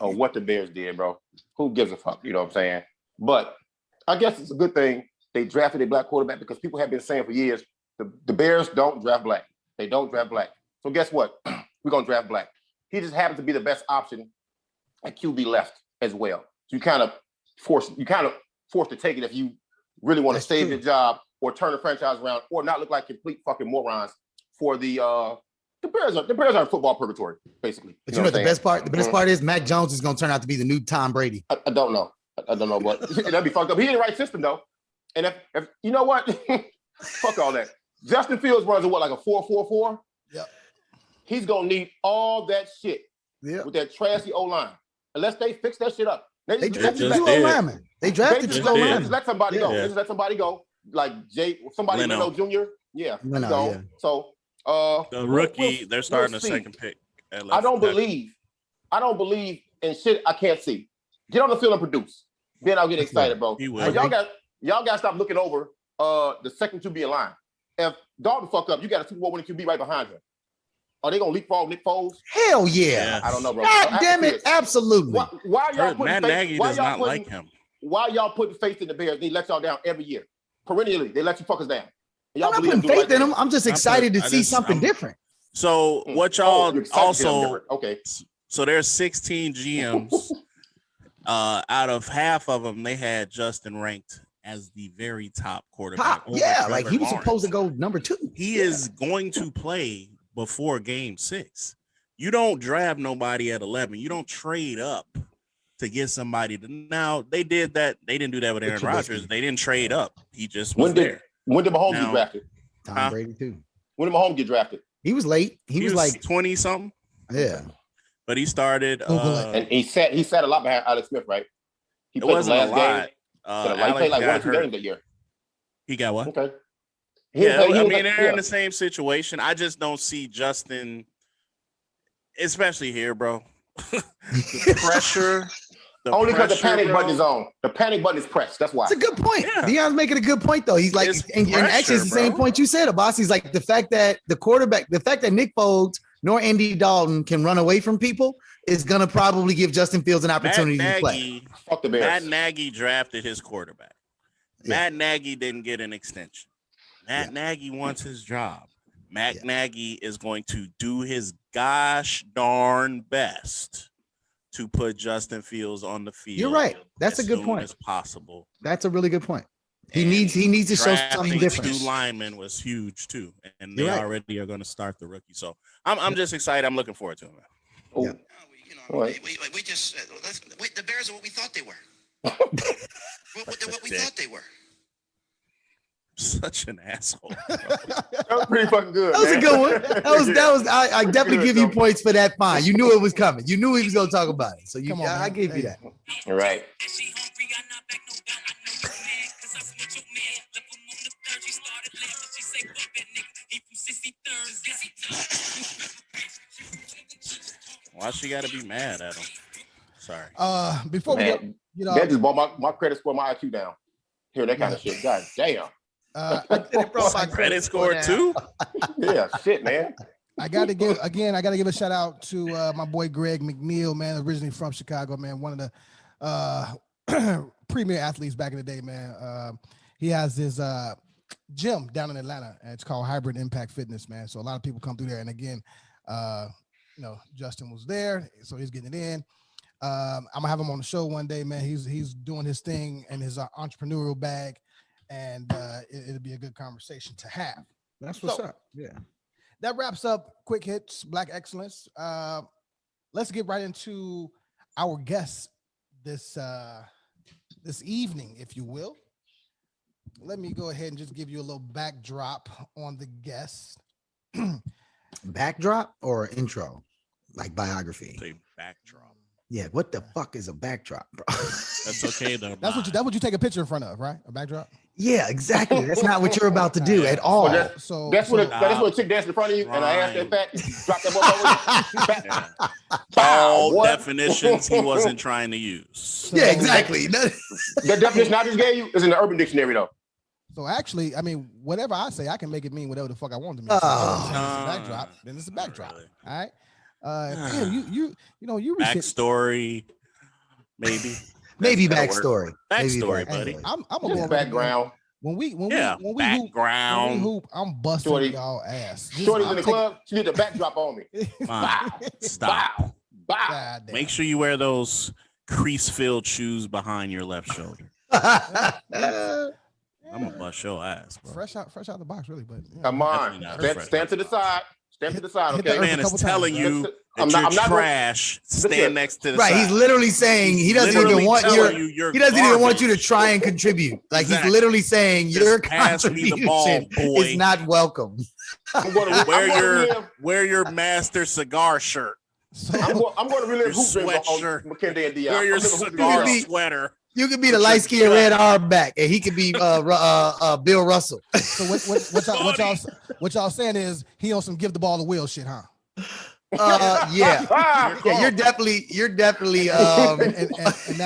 on what the Bears did, bro. Who gives a fuck? You know what I'm saying? But I guess it's a good thing they drafted a black quarterback because people have been saying for years the Bears don't draft black. They don't draft black. So guess what? We're gonna draft black. He just happens to be the best option at QB left as well. So you kind of forced to take it if you really want to save your job or turn the franchise around or not look like complete fucking morons for the Bears are in football purgatory, basically. But you know the best part? The best part is Mac Jones is going to turn out to be the new Tom Brady. I don't know. But that'd be fucked up. He in the right system, though. And if you know what? Fuck all that. Justin Fields runs like a 4-4-4. Yeah. He's going to need all that shit with that trashy O-line. Unless they fix that shit up. They drafted O-lineman. They drafted O-lineman. Just let somebody go. Just let somebody go. Like somebody Leno Jr. Yeah. Leno, yeah. So the rookie, they're starting a second pick. I don't believe in shit I can't see. Get on the field and produce. Then I'll get excited, bro. Y'all got to stop looking over the second to be in line. If Dalton fuck up, you got a Super Bowl winning QB right behind him. Are they gonna leapfrog Nick Foles? Hell yeah. I don't know, bro. God damn it, absolutely. Why y'all putting Matt Nagy does not like him. Why y'all putting faith in the Bears? They let y'all down every year. Perennially, they let you fuckers down. I'm not putting faith in them. I'm just excited to see something different. So what y'all also okay? So there's 16 GMs. Out of half of them, they had Justin ranked as the very top quarterback. Like he was supposed to go number 2. He is going to play before game 6. You don't draft nobody at 11. You don't trade up to get somebody now. They did that. They didn't do that with Aaron Rodgers. They didn't trade up. He just was there. When did Mahomes get drafted? Tom Brady too. When did Mahomes get drafted? He was late. He was like 20 something. Yeah. But he started and he sat a lot behind Alex Smith, right? He played the last game. He played like 1 or 2 games that year. He got what? Okay. They're in the same situation. I just don't see Justin, especially here, bro. The pressure. Only because the panic button is on. The panic button is pressed. That's why. It's a good point. Yeah. Deion's making a good point, though. He's like, and actually, it's the same point you said, Abbas. He's like, the fact that Nick Foles nor Andy Dalton can run away from people is going to probably give Justin Fields an opportunity to play. Fuck the Bears. Matt Nagy drafted his quarterback. Yeah. Matt Nagy didn't get an extension. Matt Nagy wants his job. Matt Nagy is going to do his gosh darn best to put Justin Fields on the field. You're right. That's a good point. As possible. That's a really good point. He needs to show something different. 2 linemen was huge too, and they already are going to start the rookie. So I'm just excited. I'm looking forward to it. Oh, yeah. We just the Bears are what we thought they were. what we thought they were. Such an asshole. That was pretty fucking good. That was a good one. That was. I definitely give you points for that. Fine. You knew it was coming. You knew he was going to talk about it. So I gave you that. All right. Why she got to be mad at him? Sorry. Before we go, that just brought my credit score, my IQ down. Hear that kind of shit. God damn. It brought my credit score too. Yeah, shit, man. I gotta give a shout out to my boy Greg McNeil, man, originally from Chicago, man, one of the premier athletes back in the day, man. He has his gym down in Atlanta, and it's called Hybrid Impact Fitness, man. So a lot of people come through there, and again, Justin was there, so he's getting it in. I'm gonna have him on the show one day, man. He's doing his thing in his entrepreneurial bag, and it'll be a good conversation to have. That's what's up. Yeah. That wraps up Quick Hits, Black Excellence. Let's get right into our guests this evening, if you will. Let me go ahead and just give you a little backdrop on the guests. Backdrop or intro? Like biography? Say backdrop. Yeah, what the fuck is a backdrop, bro? That's okay though. That's what you take a picture in front of, right? A backdrop. Yeah, exactly. That's not what you're about to do at all. That's when a chick danced in front of you, and I asked that fat, drop that one over. All definitions he wasn't trying to use. Yeah, exactly. The definition I just gave you is in the Urban Dictionary, though. So actually, I mean, whatever I say, I can make it mean whatever the fuck I want to mean. So it's a backdrop, then it's a backdrop. Really. All right. You backstory, maybe. Maybe backstory. Backstory, buddy. I'm gonna go background. When we hoop, I'm busting y'all ass. Shorty's in the club. She need the backdrop on me. Stop. Bow. Make sure you wear those crease-filled shoes behind your left shoulder. I'm gonna bust your ass, bro. Fresh out the box, really. But come on, stand to the side. Stand to the side, okay? The man is telling you that you're trash. Stand next to the side. He's literally saying he doesn't even want even want you to try and contribute. Like he's literally saying your contribution is not welcome. Wear your master cigar shirt. I'm going to relive hoop sweatshirt. McKenzie and Dion. Wear your cigar sweater. You could be the light skinned red arm back, and he could be Bill Russell. So what y'all saying is he on some give the ball to Will shit, huh? Yeah. You're definitely. You're definitely Carlton. Hold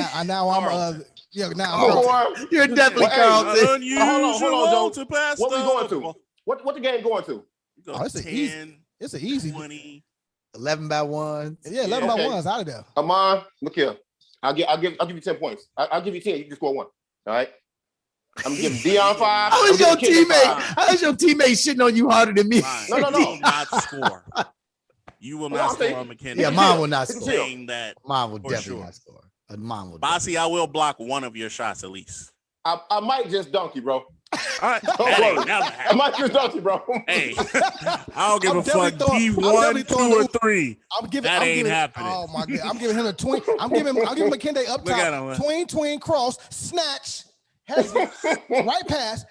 on, Joe. What we going to? What the game going to? Oh, it's 10, it's an easy 20. 11 by ones. Yeah, 11 by ones out of there. Amon, look here. I'll give you 10 points. I'll give you 10. You can score 1. All right. I'm giving Dion 5. How is your teammate? How is your teammate shitting on you harder than me? No. You will not score. You will not score on McKinney. Yeah, mine will not score. Saying that mine will definitely not score. Mine will. Bossy, I will block one of your shots at least. I might just dunk you, bro. All right. I might just dunk you, bro. Hey, I don't give a fuck. D1, 2, or 3. That ain't happening. Oh my god! I'm giving him a tween. I'm giving McKinney up top. Tween cross snatch. Right pass.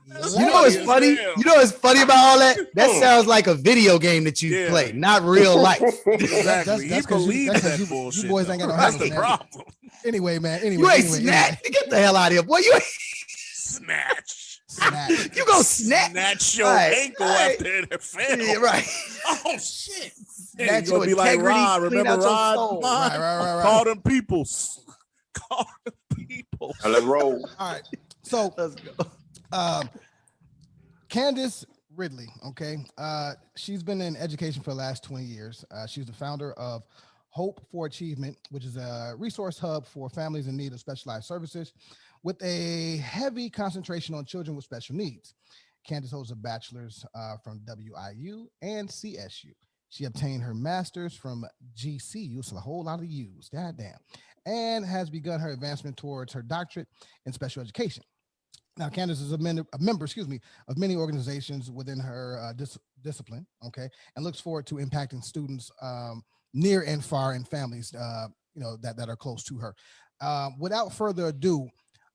You know what's funny? You know what's funny about all that? That sounds like a video game that you play, not real life. Exactly. He believes that bullshit. You boys ain't got no That's the problem. Anyway, man. You ain't snatch. Get the hell out of here, boy. You ain't snatch. You go snatch. Snatch your ankle after it fell. Yeah, right. Oh shit. Snatch You're gonna be like Rod. Remember Rod? Right. Call them people. Call them people. Let's roll. All right. So let's go. Candis Ridley, okay. She's been in education for the last 20 years. She's the founder of Hope for Achievement, which is a resource hub for families in need of specialized services with a heavy concentration on children with special needs. Candis holds a bachelor's from WIU and CSU. She obtained her master's from GCU, so a whole lot of U's, goddamn, and has begun her advancement towards her doctorate in special education. Now, Candis is a member, of many organizations within her discipline, okay, and looks forward to impacting students near and far in families, that are close to her. Without further ado,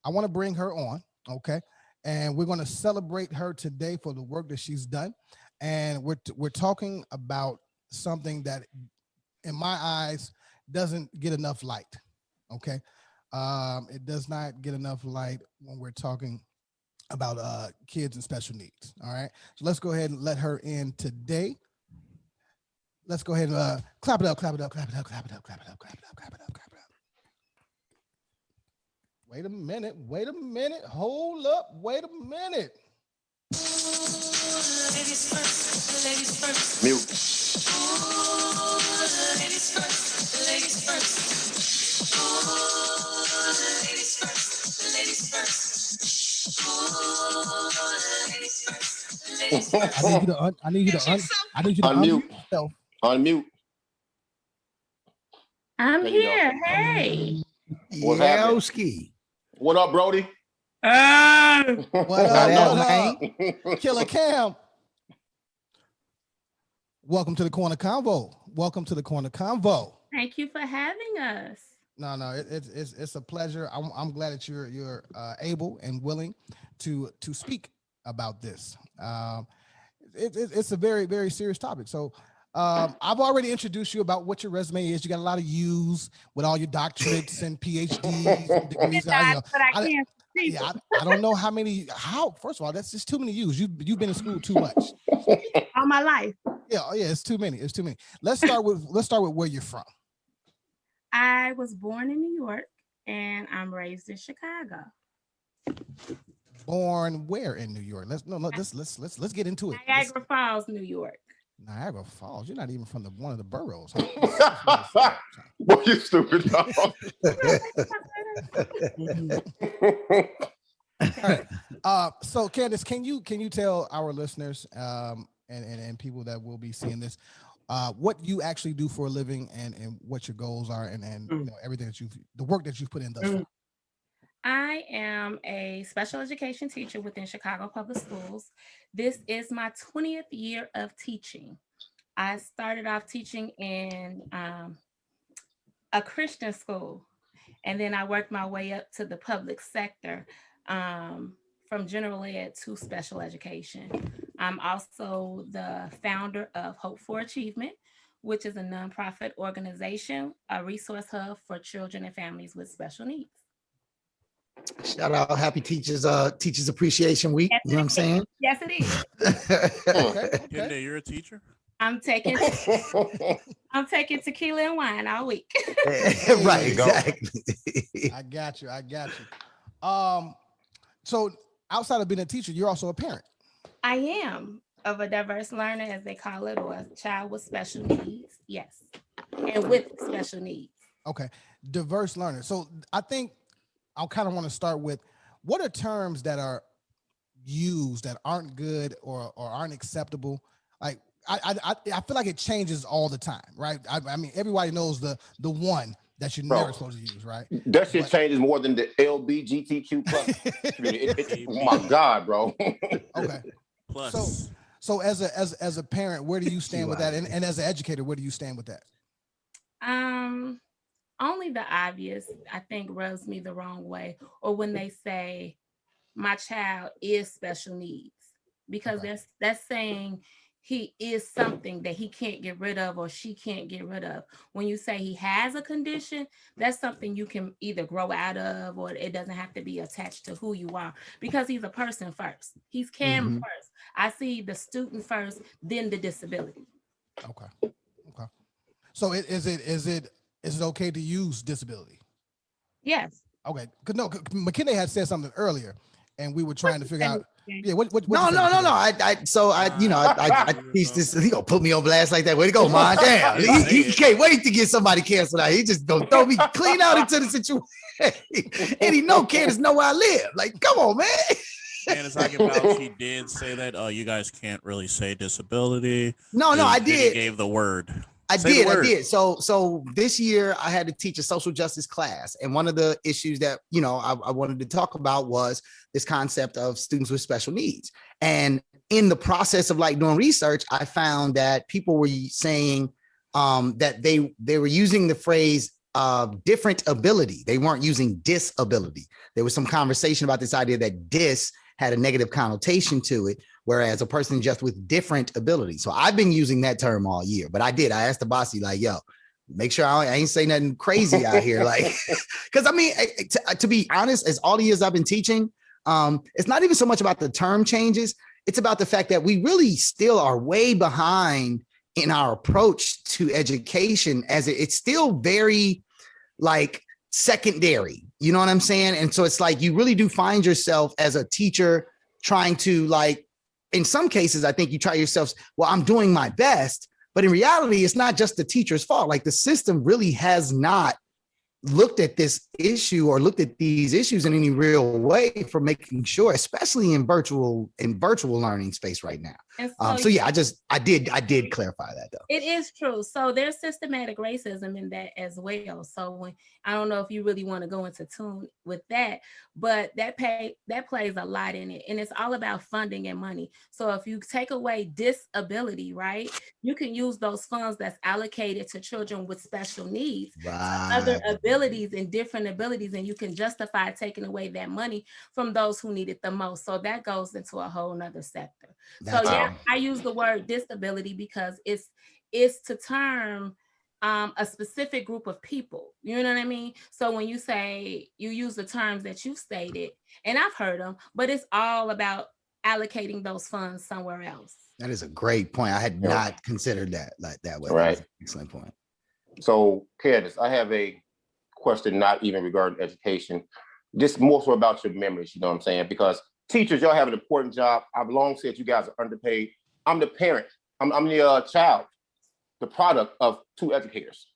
I want to bring her on, okay, and we're going to celebrate her today for the work that she's done, and we're talking about something that, in my eyes, doesn't get enough light, okay. It does not get enough light when we're talking about kids and special needs. All right. So let's go ahead and let her in today. Let's go ahead and clap it up, clap it up, clap it up, clap it up, clap it up, clap it up, clap it up, clap it up. Wait a minute, hold up, wait a minute. Ladies first, ladies first. Mute. Ladies first, ladies first. Ladies first, ladies first. I need you to unmute yourself. Unmute. I'm here. Hey. What's happening? What up, Brody? What up? Killer Cam. Welcome to the Corner Convo. Welcome to the Corner Convo. Thank you for having us. No, it's a pleasure. I'm glad that you're able and willing to speak about this. It's a very, very serious topic. So I've already introduced you about what your resume is. You got a lot of U's with all your doctorates and PhDs and degrees. I can't see. Yeah, I don't know how many. First of all, that's just too many U's. You've been in school too much. All my life. Yeah, it's too many. It's too many. Let's start with where you're from. I was born in New York and I'm raised in Chicago. Born where in New York? Let's get into it. Niagara Falls, New York. Niagara Falls. You're not even from one of the boroughs. Boy, you stupid dog. All right. So Candice, can you tell our listeners and people that will be seeing this what you actually do for a living and what your goals are and everything that the work that you've put in thus far? I am a special education teacher within Chicago Public Schools. This is my 20th year of teaching. I started off teaching in a Christian school, and then I worked my way up to the public sector from general ed to special education. I'm also the founder of Hope for Achievement, which is a nonprofit organization, a resource hub for children and families with special needs. Shout out Happy Teachers Appreciation Week. Yes, you know what I'm saying? Yes, it is. Okay. You're a teacher? I'm taking tequila and wine all week. Right, exactly. I got you. So outside of being a teacher, you're also a parent. I am of a diverse learner, as they call it, or a child with special needs. Yes, and with special needs. Okay, diverse learner. So I think I'll kind of want to start with what are terms that are used that aren't good or aren't acceptable. Like I feel like it changes all the time, right? I mean, everybody knows the one that you're Bro, never supposed to use, right? that shit changes more than the LBGTQ plus community. Oh my God, bro. Okay. Plus. So as a parent, where do you stand with that? And as an educator, where do you stand with that? Only the obvious, I think, rubs me the wrong way, or when they say my child is special needs, because that's saying he is something that he can't get rid of or she can't get rid of. When you say he has a condition, that's something you can either grow out of, or it doesn't have to be attached to who you are, because he's a person first. He's Cam first. I see the student first, then the disability. Okay. So is it okay to use disability? Yes. Okay. Cause McKinney had said something earlier, and we were trying to figure out. Yeah. What No. I teach this. He gonna put me on blast like that. Way to go, man. Damn. He can't wait to get somebody canceled out. He just gonna throw me clean out into the situation. And he know Candace know where I live. Like, come on, man. Janice, I can vouch she did say that. You guys can't really say disability. No, I did. He gave the word. I did. So this year I had to teach a social justice class. And one of the issues that, I wanted to talk about was this concept of students with special needs. And in the process of like doing research, I found that people were saying that they were using the phrase different ability. They weren't using disability. There was some conversation about this idea that dis had a negative connotation to it, whereas a person just with different abilities. So I've been using that term all year, but I asked the bossy, like, yo, make sure I ain't say nothing crazy out here. Like, because I mean, to be honest, as all the years I've been teaching, it's not even so much about the term changes. It's about the fact that we really still are way behind in our approach to education, as it's still very like secondary. You know what I'm saying? And so it's like you really do find yourself as a teacher trying to, like, in some cases, I think you try yourself, well, I'm doing my best, but in reality, it's not just the teacher's fault. Like, the system really has not looked at this issue or looked at these issues in any real way for making sure, especially in virtual learning space right now. So yeah, I did clarify that though. It is true. So there's systematic racism in that as well. So when, I don't know if you really want to go into tune with that, but that plays a lot in it, and it's all about funding and money. So if you take away disability, right, you can use those funds that's allocated to children with special needs, other abilities and different abilities, and you can justify taking away that money from those who need it the most. So that goes into a whole nother sector. I use the word disability because it's to term a specific group of people. You know what I mean? So when you say, you use the terms that you've stated, and I've heard them, but it's all about allocating those funds somewhere else. That is a great point. I had not considered that like that way. Right. Excellent point. So, Candace, I have a question, not even regarding education, just more so about your memories, you know what I'm saying? Because teachers, y'all have an important job. I've long said you guys are underpaid. I'm the parent. I'm the child, the product of two educators,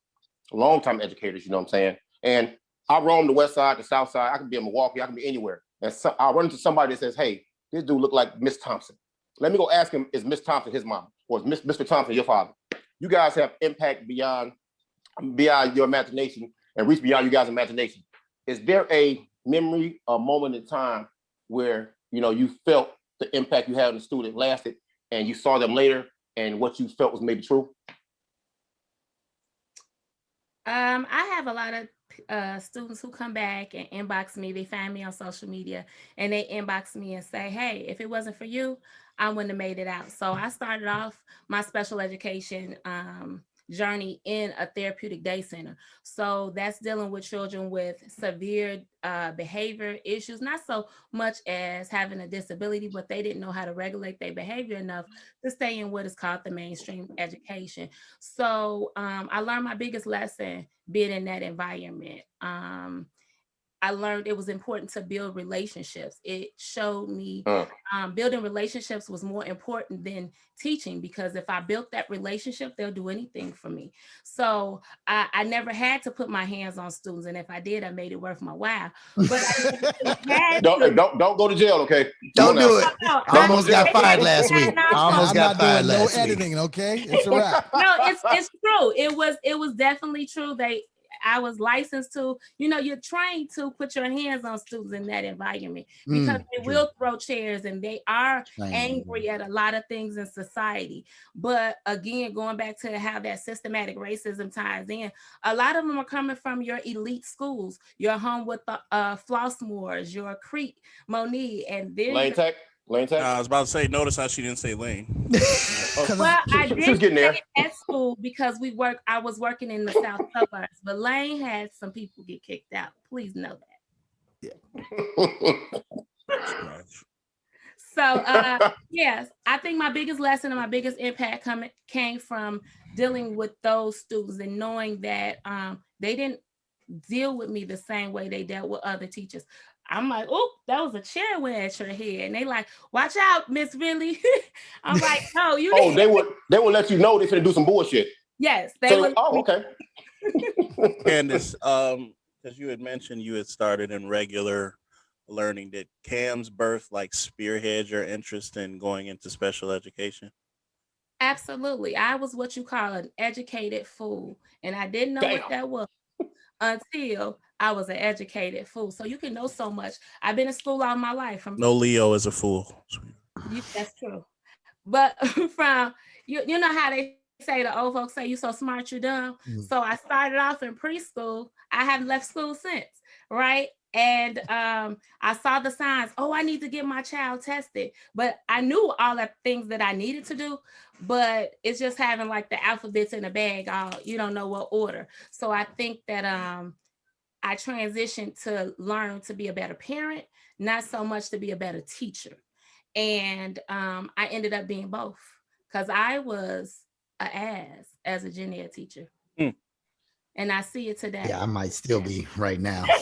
longtime educators, you know what I'm saying? And I roam the west side, the south side. I can be in Milwaukee. I can be anywhere. And so I run into somebody that says, hey, this dude look like Miss Thompson. Let me go ask him, is Miss Thompson his mom? Or is Mr. Thompson your father? You guys have impact beyond your imagination and reach beyond you guys' imagination. Is there a memory, a moment in time where, you felt the impact you had on the student lasted and you saw them later and what you felt was maybe true? I have a lot of students who come back and inbox me. They find me on social media and they inbox me and say, hey, if it wasn't for you, I wouldn't have made it out. So I started off my special education journey in a therapeutic day center. So that's dealing with children with severe behavior issues, not so much as having a disability, but they didn't know how to regulate their behavior enough to stay in what is called the mainstream education. So I learned my biggest lesson being in that environment. I learned it was important to build relationships. It showed me building relationships was more important than teaching, because if I built that relationship, they'll do anything for me. So I never had to put my hands on students, and if I did, I made it worth my while. But don't go to jail, okay? Don't do it. No, I almost got fired last week. No, I almost got fired no last week. editing, okay? It's a wrap. No, it's true. It was definitely true. I was licensed to, you're trained to put your hands on students in that environment, because they will throw chairs and they are angry at a lot of things in society. But again, going back to how that systematic racism ties in, a lot of them are coming from your elite schools, your home with the Flossmoors, your Crete, Monique, and then Lane Tech. I was about to say, notice how she didn't say Lane. Well, I did getting there. at school because I was working in the South suburbs, but Lane had some people get kicked out. Please know that. Yeah. So yes, I think my biggest lesson and my biggest impact came from dealing with those students and knowing that they didn't deal with me the same way they dealt with other teachers. I'm like, oh, that was a chair went at your head. And they like, watch out, Miss Ridley. I'm like, no, you didn't. They would let you know they're finna do some bullshit. Yes. They would. Oh, okay. Candice, because you had mentioned you had started in regular learning. Did Cam's birth like spearhead your interest in going into special education? Absolutely. I was what you call an educated fool. And I didn't know what that was until I was an educated fool. So you can know so much. I've been in school all my life. No Leo is a fool. That's true. But from, you know how they say, the old folks say, you so smart, you dumb. So I started off in preschool. I haven't left school since, right? And I saw the signs, I need to get my child tested. But I knew all the things that I needed to do, but it's just having like the alphabets in a bag, you don't know what order. So I think that I transitioned to learn to be a better parent, not so much to be a better teacher. And I ended up being both, because I was an ass as a gen ed teacher. And I see it today. Yeah, I might still be right now. I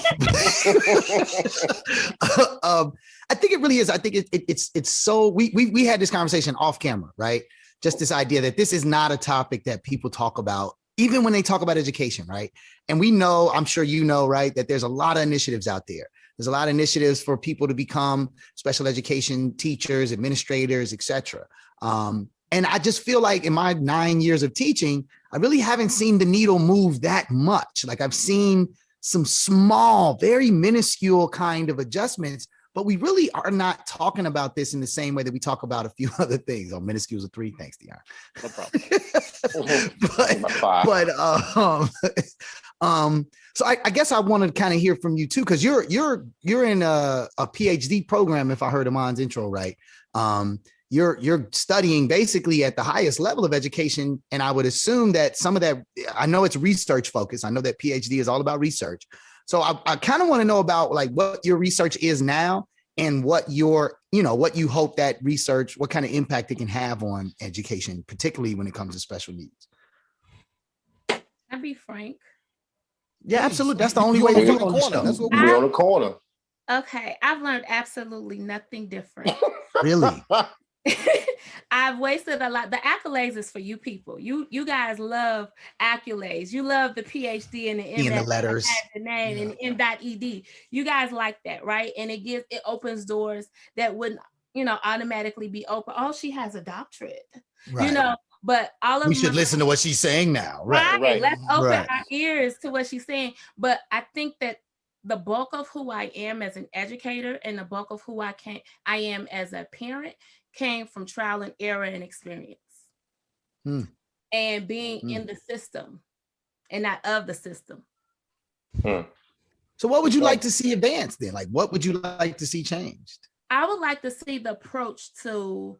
think it really is. I think it's so we had this conversation off camera, right? Just this idea that this is not a topic that people talk about, even when they talk about education, right? And we know, I'm sure you know, right, that there's a lot of initiatives out there. There's a lot of initiatives for people to become special education teachers, administrators, etc. And I just feel like in my 9 years of teaching, I really haven't seen the needle move that much. Like I've seen some small, very minuscule kind of adjustments, but we really are not talking about this in the same way that we talk about a few other things. Minuscules are 3, thanks, Dion. No problem. So I guess I want to kind of hear from you too, because you're in a PhD program, if I heard Amon's intro right. You're studying basically at the highest level of education. And I would assume that some of that, I know it's research focused. I know that PhD is all about research. So I kind of want to know about like what your research is now and what what you hope that research, what kind of impact it can have on education, particularly when it comes to special needs. I'll be frank. Yeah, absolutely. That's the only way to do it on the show. That's what we're on the corner. Okay, I've learned absolutely nothing different. Really? I've wasted a lot. The accolades is for you people. You guys love accolades. You love the PhD and the MS, the letters, the name and M.Ed. You guys like that, right? And it opens doors that wouldn't, automatically be open. Oh, she has a doctorate, right. But all of we should listen to what she's saying now, right? Let's open our ears to what she's saying. But I think that the bulk of who I am as an educator and the bulk of who I am as a parent came from trial and error and experience and being in the system and not of the system. So what would you like to see advanced then? Like, what would you like to see changed? I would like to see the approach to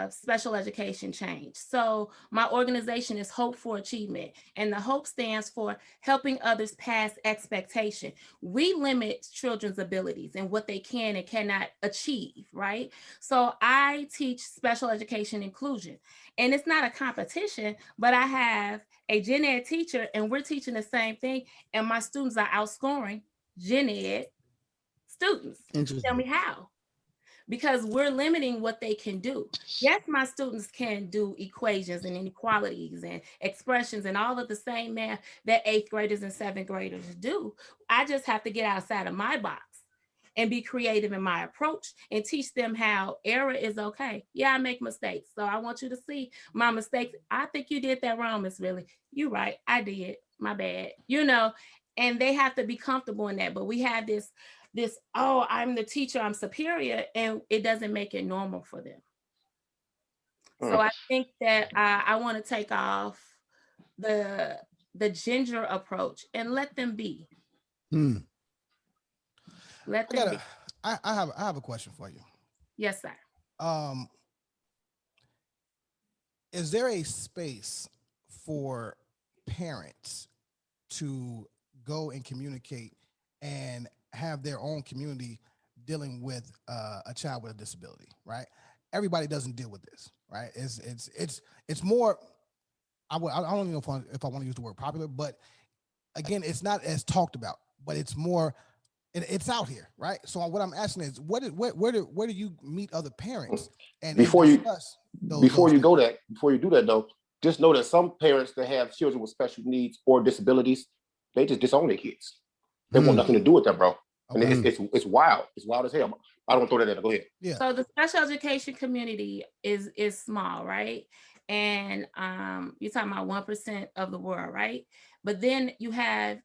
special education change. So my organization is Hope for Achievement, and the HOPE stands for helping others pass expectation. We limit children's abilities and what they can and cannot achieve, right? So I teach special education inclusion, and it's not a competition, but I have a gen ed teacher and we're teaching the same thing, and my students are outscoring gen ed students. Tell me how. Because we're limiting what they can do. Yes, my students can do equations and inequalities and expressions and all of the same math that 8th graders and 7th graders do. I just have to get outside of my box and be creative in my approach and teach them how error is okay. Yeah, I make mistakes. So I want you to see my mistakes. I think you did that wrong, Miss Really. You're right. I did. My bad. And they have to be comfortable in that. But we have this, oh, I'm the teacher, I'm superior, and it doesn't make it normal for them. So I think that I want to take off the ginger approach and let them be. Let them be. I have a question for you. Yes, sir. Is there a space for parents to go and communicate and have their own community dealing with a child with a disability? Right? Everybody doesn't deal with this, right? It's more. I don't even know if I want to use the word popular, but again, it's not as talked about, but it's more. It's out here, right? So what I'm asking is, where do you meet other parents and before you do that though, just know that some parents that have children with special needs or disabilities, they just disown their kids. They want nothing to do with them, bro. Okay. And it's wild. It's wild as hell. I don't throw that in. Go ahead. Yeah. So the special education community is small, right? And you're talking about 1% of the world, right? But then you have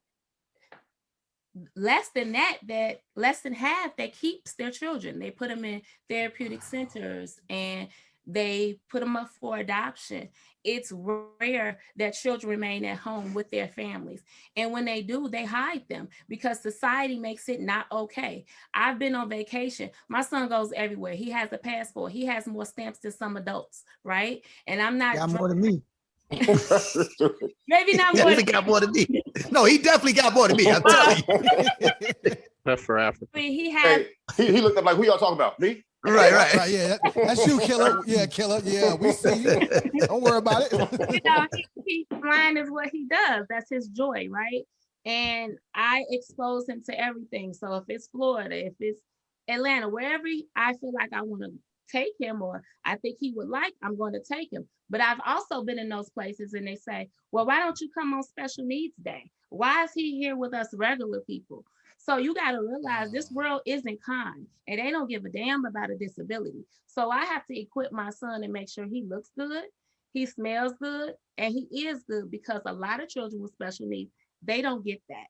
less than half that keeps their children. They put them in therapeutic centers and they put them up for adoption. It's rare that children remain at home with their families. And when they do, they hide them because society makes it not okay. I've been on vacation. My son goes everywhere. He has a passport. He has more stamps than some adults, right? And I'm not more than me. Maybe not more. He got more than me. No, he definitely got more than me. I'm telling you. That's for Africa. I mean, he has. He looked up like, who y'all talking about? Me? Right. Yeah, that's you, Killer. Yeah, Killer. Yeah, we see you. Don't worry about it. He's flying is what he does. That's his joy, right? And I expose him to everything. So if it's Florida, if it's Atlanta, wherever I feel like I want to take him or I think he would like, I'm going to take him. But I've also been in those places and they say, well, why don't you come on special needs day? Why is he here with us regular people? So you got to realize this world isn't kind and they don't give a damn about a disability. So I have to equip my son and make sure he looks good, he smells good, and he is good because a lot of children with special needs, they don't get that.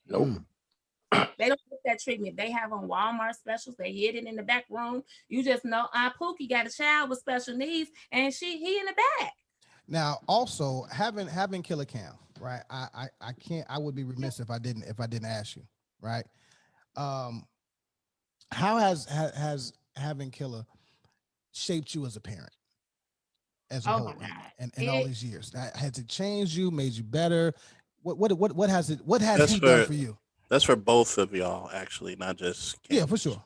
Nope. They don't get that treatment. They have on Walmart specials. They hid it in the back room. You just know Aunt Pookie got a child with special needs and he in the back. Now, also having Killer Cam, right? I can't. I would be remiss if I didn't ask you, right? How has having Killer shaped you as a parent, as a whole, and all these years? Has it changed you? Made you better? What has it? What has he done for you? That's for both of y'all, actually, not just Cam. Yeah, for sure.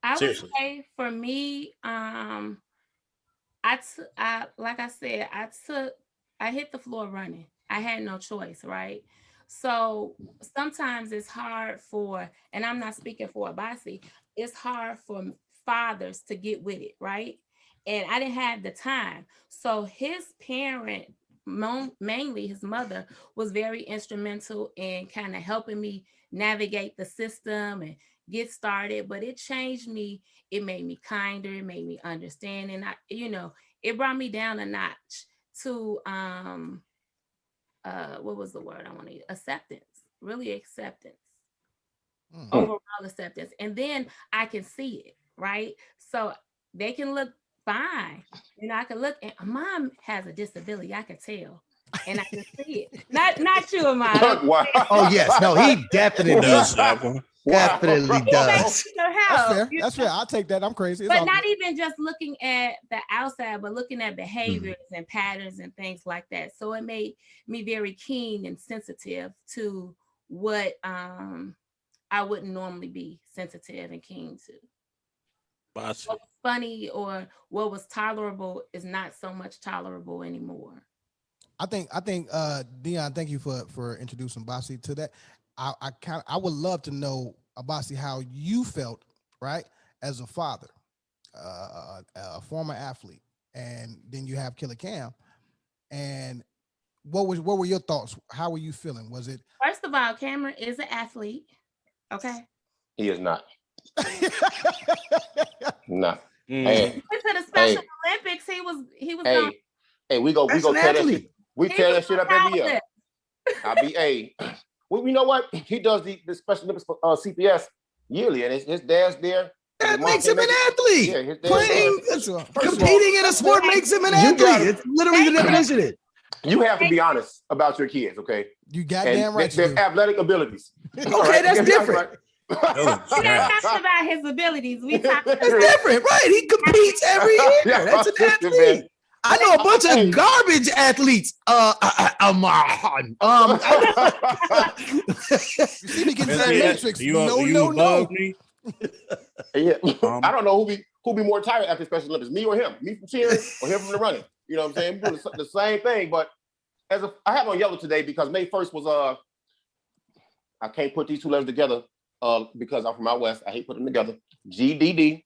I would say for me, like I said, I hit the floor running. I had no choice, right? So sometimes it's hard and I'm not speaking for Abasi, it's hard for fathers to get with it, right? And I didn't have the time. So his parent, mainly his mother, was very instrumental in kind of helping me navigate the system and get started. But it changed me. It made me kinder. It made me understand. And it brought me down a notch to what was the word I want to use? Acceptance. Really acceptance. Overall acceptance. And then I can see it, right? So they can look fine. I can look and mom has a disability. I can tell. And I can see it. Not you, Amanda. Wow. Oh, yes. No, he definitely does. Definitely does. That's fair. I'll take that. I'm crazy. But not even just looking at the outside, but looking at behaviors and patterns and things like that. So it made me very keen and sensitive to what I wouldn't normally be sensitive and keen to. What was funny or what was tolerable is not so much tolerable anymore. I think Dion, thank you for introducing Bossy to that. I would love to know, Abasi, how you felt, right, as a father, a former athlete, and then you have Killer Cam, and what were your thoughts? How were you feeling? Was it First of all, Cameron is an athlete. Okay. He is not. Not. Mm. Hey, To the Special Olympics, he was hey, we go tear that shit. We tear that shit up every year. Well, you know what? He does the Special Olympics for CPS yearly, and his dad's there. That makes him an athlete. Yeah, his Playing, competing in a sport makes him an athlete. It's literally the definition of it. You have to be honest about your kids, okay? You goddamn right. Their athletic abilities. Okay, that's different. We're not talking about his abilities. We talking about That's different, right? He competes every year. That's an athlete. I know a bunch of garbage athletes. You see me getting to the matrix. No. Yeah. I don't know who be more tired after Special Olympics, me or him, me from cheering or him from the running. You know what I'm saying? We're doing the same thing, but I have on yellow today because May 1st was I can't put these two letters together because I'm from out west. I hate putting them together. GDD.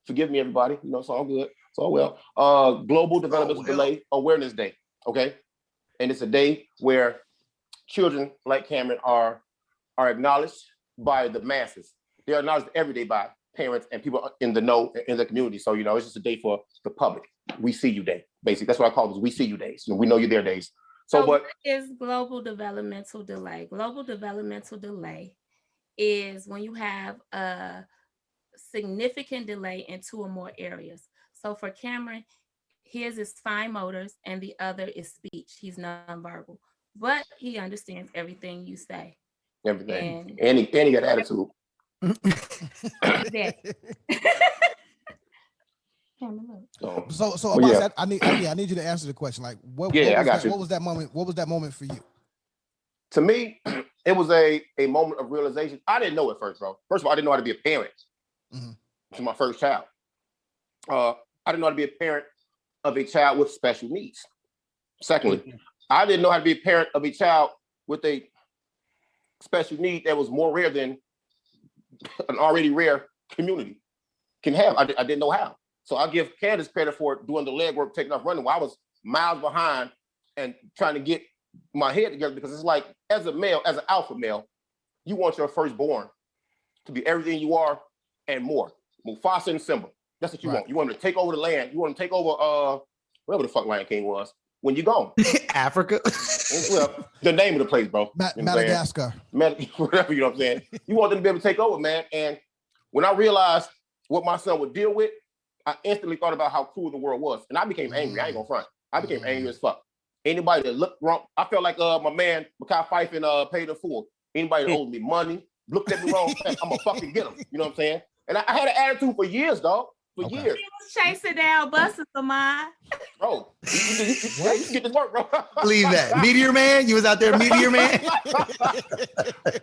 Forgive me, everybody. You know, it's all good. It's all well. Global Developmental Delay Awareness Day. Okay, and it's a day where children like Cameron are acknowledged by the masses. They're acknowledged every day by parents and people in the know in the community. So you know, it's just a day for the public. We see you day, basically. That's what I call this. We see you days. You know, we know you there days. So what is global developmental delay? Global developmental delay is when you have a significant delay in 2 or more areas. So for Cameron, his is fine motors and the other is speech. He's nonverbal, but he understands everything you say. Everything. And he got attitude. So yeah. I need you to answer the question. Like, what was that moment? What was that moment for you? To me, it was a moment of realization. I didn't know it first, bro. First of all, I didn't know how to be a parent to my first child. I didn't know how to be a parent of a child with special needs. Secondly, I didn't know how to be a parent of a child with a special need that was more rare than an already rare community can have. I didn't know how. So I give Candace credit for doing the leg work, taking off running while I was miles behind and trying to get my head together, because it's like, as a male, as an alpha male, you want your firstborn to be everything you are and more. Mufasa and Simba. That's what you want. You want him to take over the land. You want him to take over wherever the fuck Lion King was when you're gone. Africa. Well, the name of the place, bro. Madagascar. Whatever, you know what I'm saying? You want them to be able to take over, man. And when I realized what my son would deal with, I instantly thought about how cruel the world was. And I became angry. I ain't gonna front. I became angry as fuck. Anybody that looked wrong, I felt like my man, Makai Fife and Paid in Full. Anybody that owed me money, looked at me wrong, I'm gonna fucking get them. You know what I'm saying? And I had an attitude for years, dog. For years. He was chasing down buses of mine. Bro, you get this work, bro. Believe that. Meteor Man? You was out there, Meteor Man?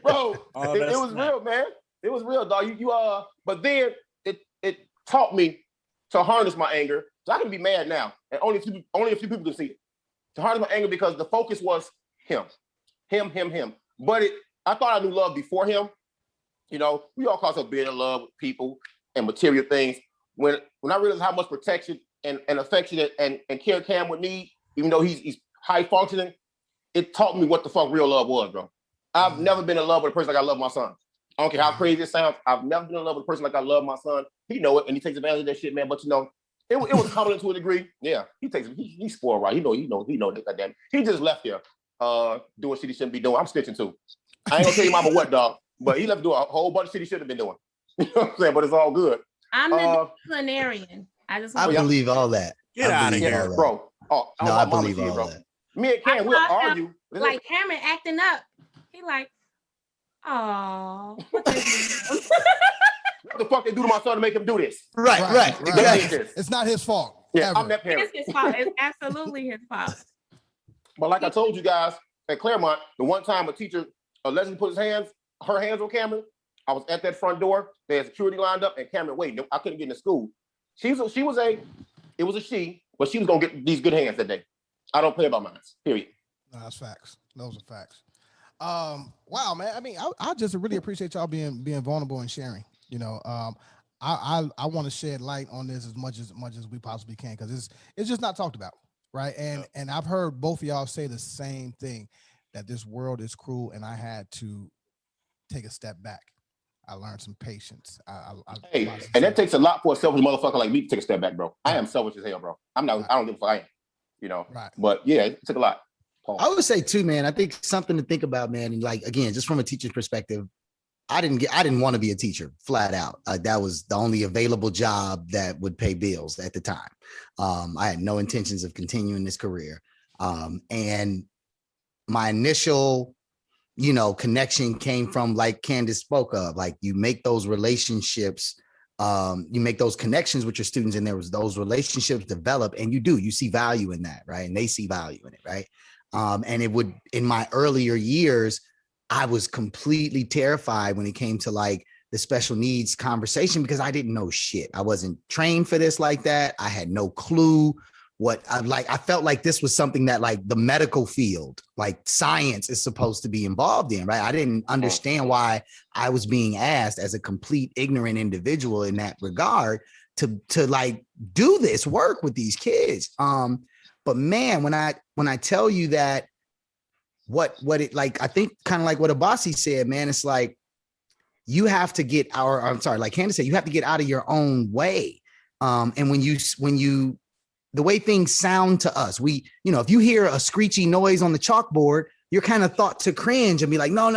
Bro, it was real, man. It was real, dog. But then it taught me to harness my anger. So I can be mad now, and only a few people can see it. To harness my anger because the focus was him. But I thought I knew love before him. You know, we all call ourselves being in love with people and material things. When I realized how much protection and affection and care Cam would need, even though he's high functioning, it taught me what the fuck real love was, bro. I've never been in love with a person like I love my son. I don't care how crazy it sounds. I've never been in love with a person like I love my son. He know it, and he takes advantage of that shit, man. But you know, it was common to a degree. Yeah, he's spoiled, right? He know that. Goddamn, he just left here doing shit he shouldn't be doing. I'm snitching too. I ain't gonna tell you mama what, dog, but he left doing a whole bunch of shit he should have been doing. You know what I'm saying? But it's all good. I'm the disciplinarian. I believe all that. Get out of here, bro. No, I believe all that. Me and Cam, we'll argue. Like Cameron acting up. He like, oh, what they do? What the fuck they do to my son to make him do this? Right. It's not his fault. Yeah, ever. I'm that parent. It's his fault. It's absolutely his fault. But like I told you guys at Claremont, the one time a teacher allegedly put her hands on Cameron, I was at that front door. They had security lined up, and Cameron waiting. I couldn't get into school. It was a she, but she was gonna get these good hands that day. I don't play about mine. Period. No, that's facts. Those are facts. Wow, man. I mean, I just really appreciate y'all being vulnerable and sharing. I want to shed light on this as much as we possibly can, because it's just not talked about, right? And I've heard both of y'all say the same thing, that this world is cruel, and I had to take a step back. I learned some patience. Hey, and that takes a lot for a selfish motherfucker like me to take a step back, bro. I am selfish as hell, bro. I'm not. I don't give a fuck. I am, Right. But yeah, it took a lot. I would say too, man. I think something to think about, man. And like again, just from a teacher's perspective, I didn't want to be a teacher, flat out. That was the only available job that would pay bills at the time. I had no intentions of continuing this career. And my initial, connection came from, like Candice spoke of, like you make those relationships, you make those connections with your students, and there was those relationships develop, and you see value in that, right? And they see value in it, right? And it would, in my earlier years, I was completely terrified when it came to like the special needs conversation, because I didn't know shit. I wasn't trained for this like that. I had no clue what I felt like this was something that like the medical field, like science, is supposed to be involved in, right? I didn't understand why I was being asked as a complete ignorant individual in that regard to like do this work with these kids. But man, when I tell you that what it, like, I think kind of like what Abasi said, man, it's like you have to get like Candace said, you have to get out of your own way. And when you the way things sound to us, if you hear a screechy noise on the chalkboard, you're kind of thought to cringe and be like, no.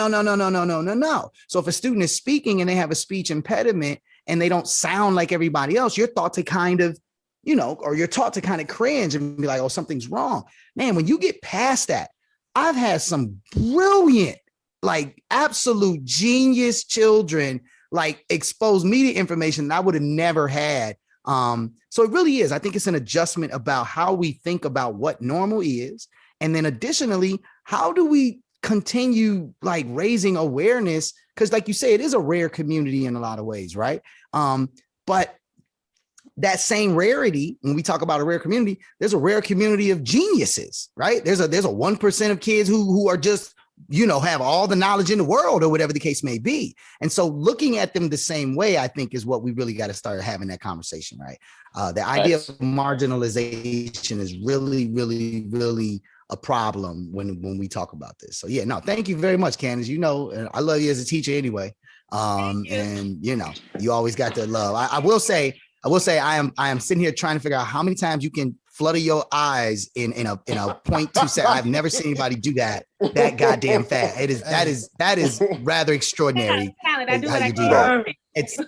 So if a student is speaking and they have a speech impediment and they don't sound like everybody else, you're thought to kind of, or you're taught to kind of cringe and be like, oh, something's wrong. Man, when you get past that, I've had some brilliant, like absolute genius children, like expose me to information that I would have never had. So it really is. I think it's an adjustment about how we think about what normal is. And then additionally, how do we continue like raising awareness? Because like you say, it is a rare community in a lot of ways, right? But that same rarity, when we talk about a rare community, there's a rare community of geniuses, right? There's a 1% of kids who are just, have all the knowledge in the world, or whatever the case may be. And so looking at them the same way, I think, is what we really got to start having that conversation, right? The idea of marginalization is really, really, really a problem when we talk about this. So yeah, no, thank you very much, Candace. I love you as a teacher anyway. And you always got that love. I will say I am sitting here trying to figure out how many times you can flutter your eyes in a 0.2 second. I've never seen anybody do that goddamn fast. That is rather extraordinary. I do how what you I do can. that.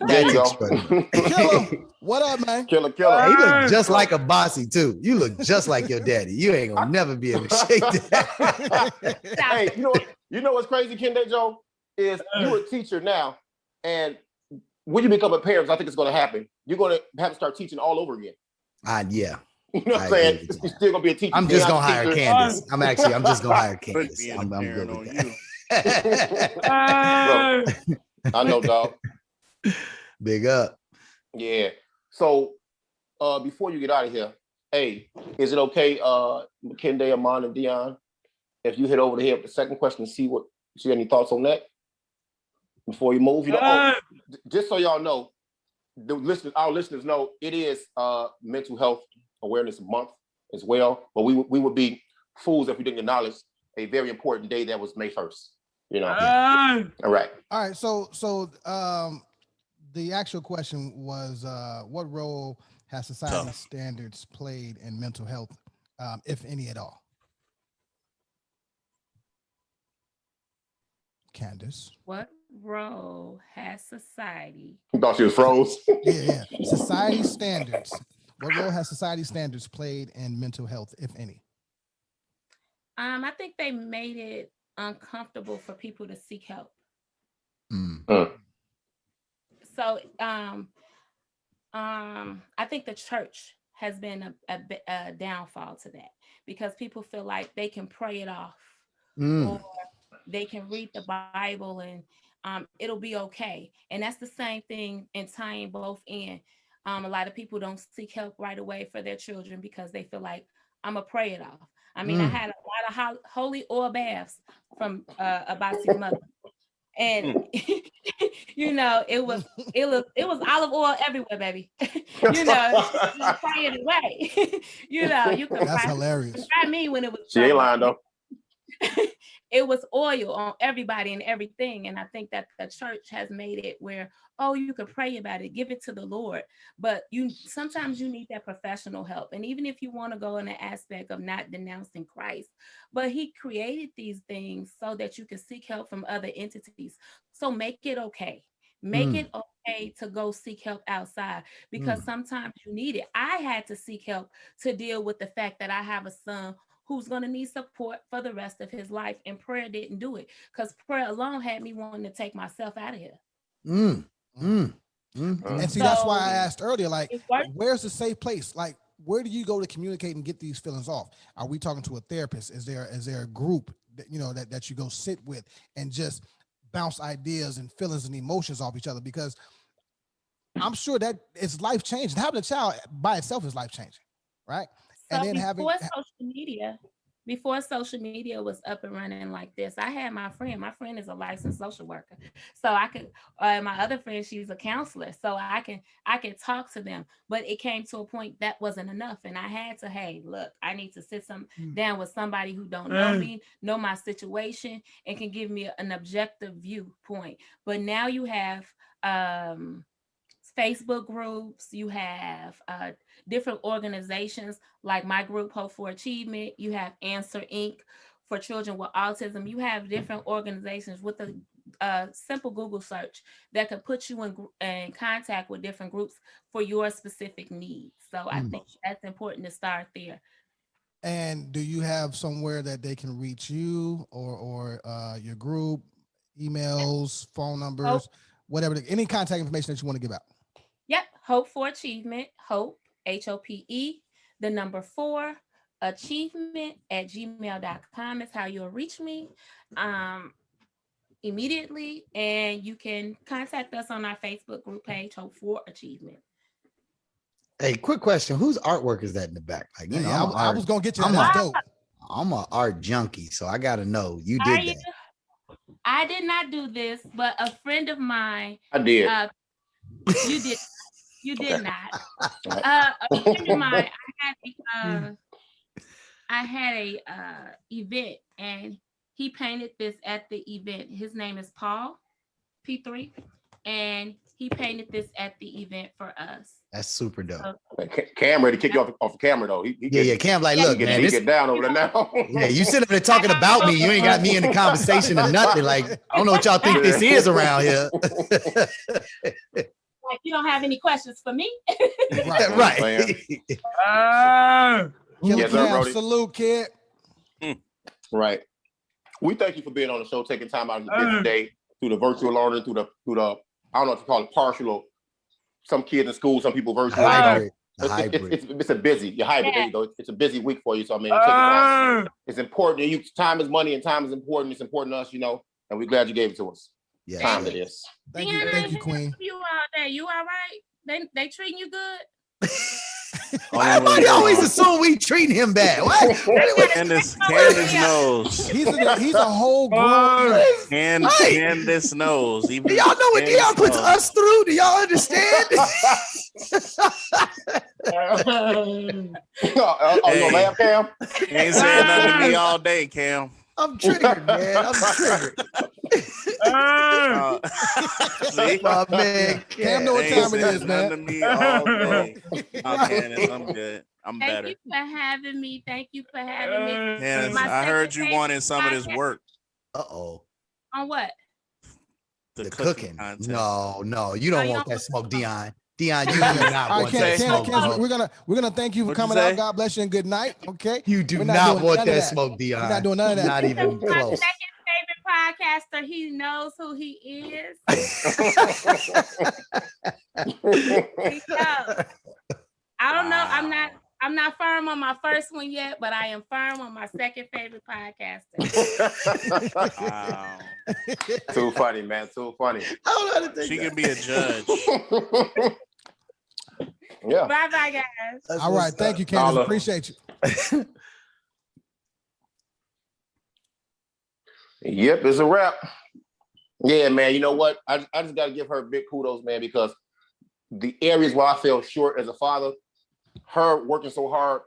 There you That's go. extraordinary. Killer, what up, man? Killer. Hey, you look just like a bossy too. You look just like your daddy. You ain't gonna never be able to shake that. Hey, you know what's crazy, Kende Joe, is you're a teacher now, and when you become a parent, I think it's going to happen. You're going to have to start teaching all over again. Yeah. You know what I'm saying? You're still going to be a teacher. I'm just going to hire Candace. I'm just going to hire Candace. I'm good with that. Bro, I know, dog. Big up. Yeah. So before you get out of here, hey, is it okay, Kende, Amon, and Dion, if you hit over here with the second question, see any thoughts on that before you move? Just so y'all know, our listeners know, it is Mental Health Awareness Month as well. But we would be fools if we didn't acknowledge a very important day that was May 1st. All right. So the actual question was, what role has society standards played in mental health, if any at all? Candace. What role has society? I thought she was froze. Yeah. Society standards. What role has society standards played in mental health, if any? I think they made it uncomfortable for people to seek help. So I think the church has been a downfall to that, because people feel like they can pray it off, or they can read the Bible and it'll be okay. And that's the same thing in tying both in. A lot of people don't seek help right away for their children because they feel like, I'm gonna pray it off. I mean, I had a lot lot of holy oil baths from Abasi's mother. And you know, it was olive oil everywhere, baby. You know, fry it away. You know, you could That's fry, hilarious. fry me when it was She ain't lying though. it was oil on everybody and everything. And I think that the church has made it where, oh, you could pray about it, give it to the Lord. But sometimes you need that professional help. And even if you want to go in the aspect of not denouncing Christ, but he created these things so that you can seek help from other entities. So make it okay. Make it okay to go seek help outside, because sometimes you need it. I had to seek help to deal with the fact that I have a son who's going to need support for the rest of his life. And prayer didn't do it, because prayer alone had me wanting to take myself out of here. And see, that's why I asked earlier, like, where's the safe place? Like, where do you go to communicate and get these feelings off? Are we talking to a therapist? Is there a group that, you know, that you go sit with and just bounce ideas and feelings and emotions off each other? Because I'm sure that it's life changing. Having a child by itself is life changing, right? So and then before social media was up and running like this, I had my friend. My friend is a licensed social worker, so I could. My other friend, she's a counselor, so I can talk to them. But it came to a point that wasn't enough, and I had to. Hey, look, I need to sit down with somebody who don't know me, know my situation, and can give me an objective viewpoint. But now you have Facebook groups, you have different organizations like my group, Hope for Achievement. You have Answer Inc. for children with autism. You have different organizations with a simple Google search that could put you in contact with different groups for your specific needs. So I think that's important to start there. And do you have somewhere that they can reach you or your group, emails, phone numbers, whatever, any contact information that you want to give out? Yep. Hope for Achievement. Hope, HOPE, the number 4, achievement@gmail.com is how you'll reach me immediately. And you can contact us on our Facebook group page, Hope for Achievement. Hey, quick question. Whose artwork is that in the back? Like, you know, I was going to get you. I'm an art junkie, so I got to know you did that. I did not do this, but a friend of mine. I did. You did. You did not. A friend of mine, I had a event, and he painted this at the event. His name is Paul P3, and he painted this at the event for us. That's super dope. Cam ready to kick you off the camera though. Cam like, look, man, he get down over there now. Yeah, you sitting there talking about me. You ain't got me in the conversation or nothing. Like, I don't know what y'all think this is around here. Like, you don't have any questions for me? Right. Yes, sir, Brody. Salute, kid. Right. We thank you for being on the show, taking time out of your busy day, through the virtual learning, through the I don't know what to call it, partial, or some kids in school, some people virtual. It's a busy, you're hybrid. There you go. It's a busy week for you. So I mean, it's important. Time is money, and time is important. It's important to us, you know, and we're glad you gave it to us. Yeah. Time it is. Thank you, Queen. You all day. You all right? They treating you good? Everybody always assume we treat him bad. What? Candace knows. He's a whole grown. Candace knows. Do y'all know what Dion puts us through? Do y'all understand? You laugh, Cam? You ain't saying nothing to me all day, Cam. I'm triggered, man. I'm triggered. See? My man, Cam know what time it is, man. To me all day. Candace, I'm good. I'm better. Thank you for having me. Thank you for having me. Candace, I heard you wanted some of this work. Uh-oh. On what? The cooking. contest. No, you don't want that smoke, Dion. Dion, you do not want that smoke. We're gonna thank you for coming out. God bless you and good night. Okay. You do not want that smoke, Dion. We're not doing none of that. Not even My close. second favorite podcaster. He knows who he is. He knows. I don't know. I'm not firm on my first one yet, but I am firm on my second favorite podcaster. Wow. Too funny, man. Too funny. I don't know how to take She that. can be a judge. Yeah. Bye, guys. All right. Thank you, Candace. Appreciate you. Yep, it's a wrap. Yeah, man. You know what? I just got to give her big kudos, man, because the areas where I fell short as a father, her working so hard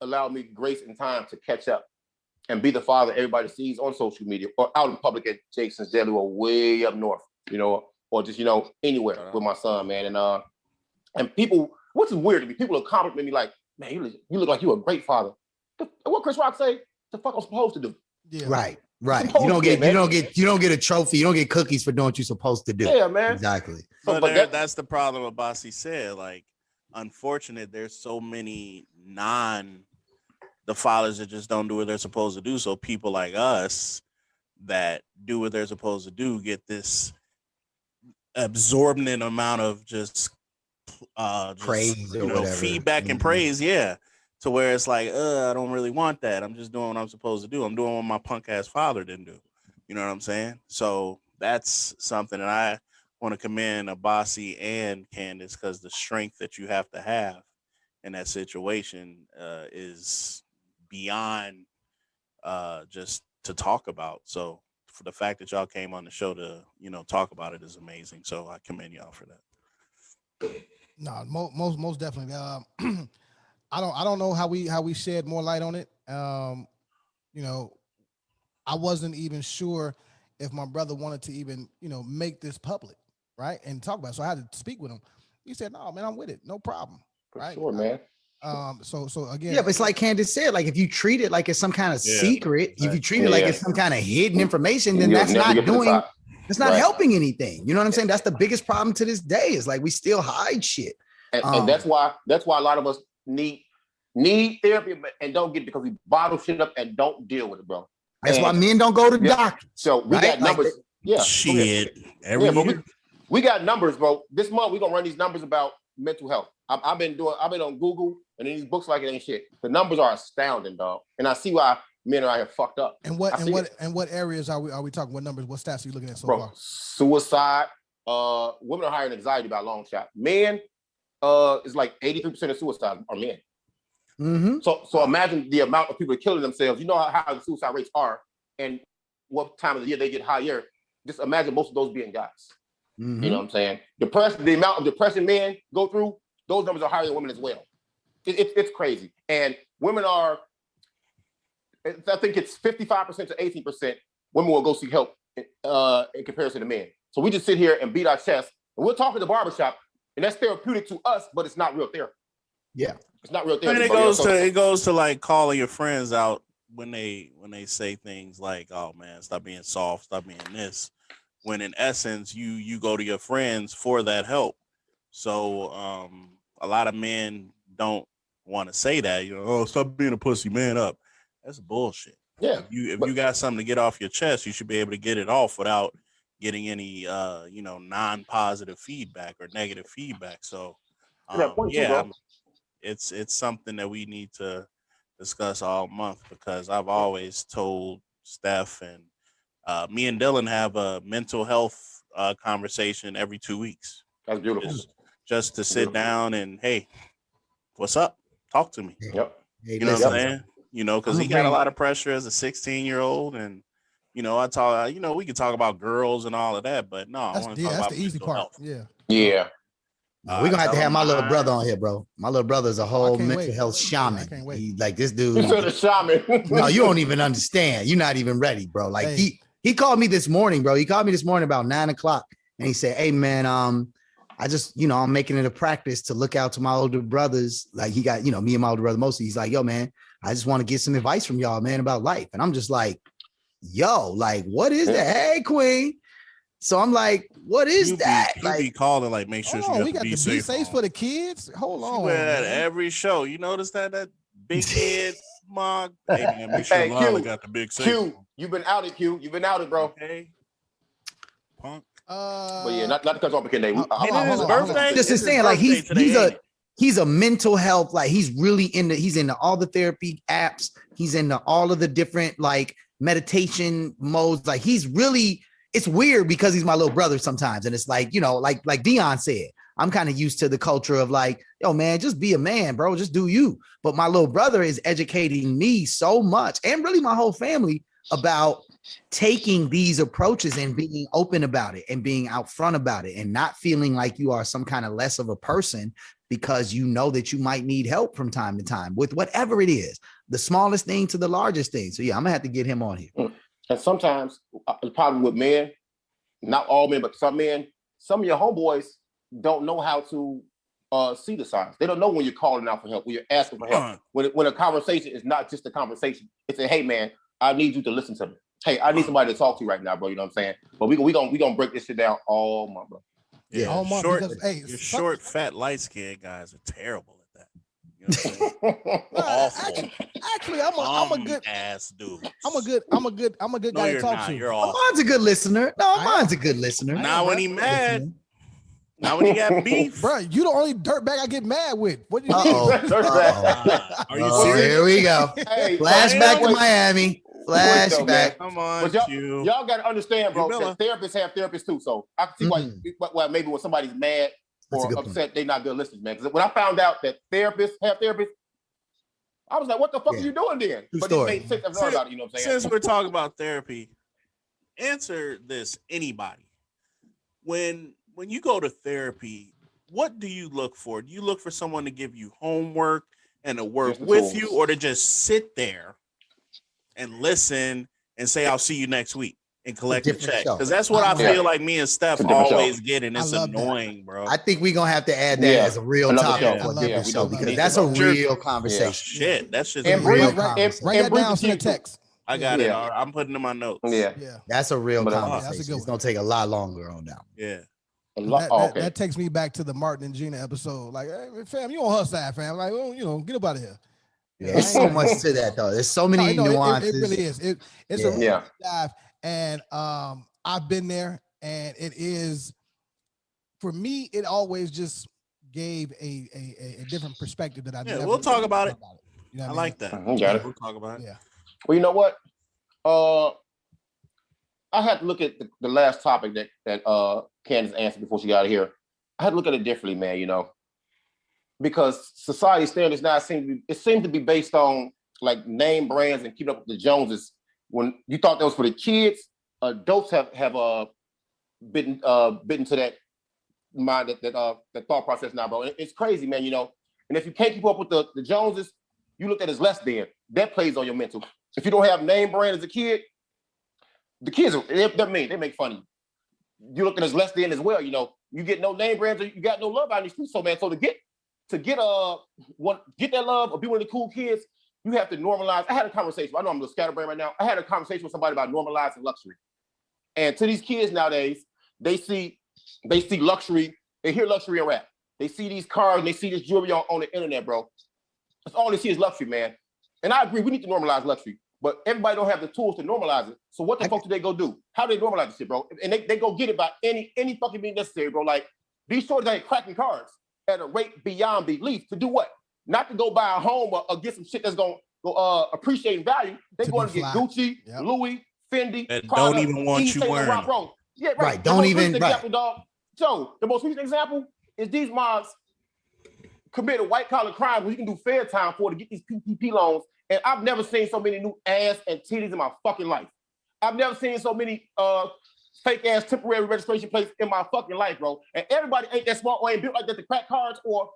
allowed me grace and time to catch up and be the father everybody sees on social media or out in public at Jason's Deli or way up north, or just, anywhere with my son, man. And people, which is weird to me, people are complimenting me like, man, you look like you're a great father. What Chris Rock say? The fuck I'm supposed to do? Yeah. Right. You don't get a trophy. You don't get cookies for doing what you're supposed to do. Yeah, man. Exactly. But that's the problem what Bossy said. Like, unfortunate, there's so many the fathers that just don't do what they're supposed to do. So people like us that do what they're supposed to do get this absorbent amount of just praise or whatever. Feedback and praise. Yeah. To where it's like, I don't really want that. I'm just doing what I'm supposed to do. I'm doing what my punk ass father didn't do. You know what I'm saying? So that's something that I want to commend Bossy and Candis, because the strength that you have to have in that situation is beyond just to talk about. So for the fact that y'all came on the show to, talk about it is amazing. So I commend y'all for that. No, most definitely. I don't know how we shed more light on it. I wasn't even sure if my brother wanted to even, make this public, right, and talk about it. So I had to speak with him. He said, "No, man, I'm with it, no problem." Right? Sure, man. So again, yeah, but it's like Candace said, like if you treat it like it's some kind of secret, if you treat it like it's some kind of hidden information, then that's not helping anything. You know what I'm saying? That's the biggest problem to this day. Is like we still hide shit, and that's why a lot of us need therapy and don't get it, because we bottle shit up and don't deal with it, bro. That's why men don't go to doctors. So we got numbers. Shit. We got numbers, bro. This month we're gonna run these numbers about mental health. I've been on Google and in these books like it ain't shit. The numbers are astounding, dog. And I see why men are out here fucked up. And what areas are we talking? What numbers? What stats are you looking at so far? Suicide. Women are higher in anxiety by a long shot. Men, it's like 83% of suicide are men. Mm-hmm. So imagine the amount of people killing themselves. You know how the suicide rates are, and what time of the year they get higher. Just imagine most of those being guys. Mm-hmm. You know what I'm saying? The amount of depression men go through, those numbers are higher than women as well. It's crazy. And women are, I think it's 55% to 18%. Women will go seek help in comparison to men. So we just sit here and beat our chest, and we'll talk at the barbershop, and that's therapeutic to us, but it's not real therapy. Yeah. It's not real therapy. And it goes to like calling your friends out when they say things like, "Oh man, stop being soft, stop being this." When in essence, you go to your friends for that help. So a lot of men don't want to say that. Oh, stop being a pussy, man up. That's bullshit. Yeah. If you got something to get off your chest, you should be able to get it off without getting any non-positive feedback or negative feedback. So it's something that we need to discuss all month, because I've always told Steph and me and Dylan have a mental health conversation every 2 weeks. That's beautiful. Just to sit down and, hey, what's up? Talk to me. Yep. You know what I'm saying? Because he got a lot of pressure as a 16-year-old, and I talk. We can talk about girls and all of that, but no, I want to talk about the easy part. health. Yeah. We're gonna have to have my little brother on here, bro. My little brother is a whole mental health shaman. He, like this dude. You said a shaman. No, you don't even understand. You're not even ready, bro. Like he called me this morning, bro. He called me this morning about 9:00, and he said, "Hey, man, I just, I'm making it a practice to look out to my older brothers. Like he got, me and my older brother mostly. He's like, yo, man, I just want to get some advice from y'all, man, about life." And I'm just like, yo, like, what is that? Hey, Queen. So I'm like, what is that? You be calling, like, make sure we got the be safe for the kids. Hold on. At every show. You notice that big kid mug? Hey, man, make sure Lala got the big safe. Q, you've been outed, Q. You've been outed, bro. Okay. Punk. But yeah, not to cut off McKinney. His birthday? Just saying, like, he's a mental health, like he's into all the therapy apps. He's into all of the different like meditation modes. Like he's really, it's weird because he's my little brother sometimes. And it's like, like Dion said, I'm kind of used to the culture of like, yo, man, just be a man, bro. Just do you. But my little brother is educating me so much, and really my whole family, about taking these approaches and being open about it and being out front about it and not feeling like you are some kind of less of a person because you know that you might need help from time to time with whatever it is, the smallest thing to the largest thing. So yeah, I'm gonna have to get him on here. And sometimes the problem with men, not all men, but some men, some of your homeboys don't know how to see the signs. They don't know when you're calling out for help, when you're asking for help. When a conversation is not just a conversation, it's a, hey man, I need you to listen to me. Hey, I need somebody to talk to right now, bro. You know what I'm saying? But we gonna break this shit down all month, bro. Yeah, all month short, because, hey, your short, fat, light-skinned guys are terrible at that. You know what I'm saying? Actually, I'm a good ass dude. I'm a good guy to talk to. You're awful. Mine's a good listener. No, mine's a good listener. Now when he mad, now when he got beef, bro, you the only dirtbag I get mad with. What do you mean? Are you serious? Here we go. Hey, flashback to Miami. Flashback. Come on, y'all got to understand, bro. That therapists have therapists too, so I can see why maybe when somebody's mad or upset, they're not good listeners, man. Because when I found out that therapists have therapists, I was like, "What the fuck are you doing then?" But it made sense I've heard about it. You know what I'm saying? Since we're talking about therapy, answer this, anybody. When you go to therapy, what do you look for? Do you look for someone to give you homework and to work with you, or to just sit there and listen and say, I'll see you next week and collect the check? Because that's what I feel like me and Steph always get, and it's annoying, bro. I think we're going to have to add that as a real topic for a different show, because that's a real conversation. Shit, that's just a real conversation. Write that down in the text. I got it. I'm putting in my notes. Yeah. That's a real conversation. That's a good it's going to take a lot longer on that. Yeah. That takes me back to the Martin and Gina episode. Like, hey, fam, you on her side, fam. Like, well, get up out of here. Yeah, there's so much to that, though. There's so many nuances. It really is. It's a real dive. And I've been there, and it is, for me, it always just gave a different perspective that I never. We'll talk about it. You know I like that. Got it. We'll talk about it. Yeah. Well, you know what? I had to look at the last topic that Candice answered before she got out of here. I had to look at it differently, man, because society standards now seem to be based on like name brands and keeping up with the Joneses. When you thought that was for the kids, adults have bitten to that mind, that thought process now, bro. It's crazy, man, And if you can't keep up with the Joneses, you look at it as less than. That plays on your mental. If you don't have name brand as a kid, the kids they're mean. They make fun of you. You look at it as less than as well. You get no name brands, or you got no love out in these streets. So man, to get that love or be one of the cool kids, you have to normalize. I had a conversation. I know I'm a little scatterbrained right now. I had a conversation with somebody about normalizing luxury. And to these kids nowadays, they see luxury. They hear luxury in rap. They see these cars and they see this jewelry on the internet, bro. That's all they see is luxury, man. And I agree, we need to normalize luxury, but everybody don't have the tools to normalize it. So what the fuck do they go do? How do they normalize this shit, bro? And they go get it by any fucking means necessary, bro. Like, these shorties ain't cracking cars at a rate beyond belief. To do what? Not to go buy a home or get some shit that's going to appreciate in value. They going to get Gucci, Louis, Fendi, that Prada, don't even want you wearing. Yeah, right. Don't even. Example, dog. So the most recent example is these mobs committed white collar crime where you can do fair time for to get these PPP loans. And I've never seen so many new ass and titties in my fucking life. I've never seen so many fake ass temporary registration plates in my fucking life, bro. And everybody ain't that smart or ain't built like that to crack cards or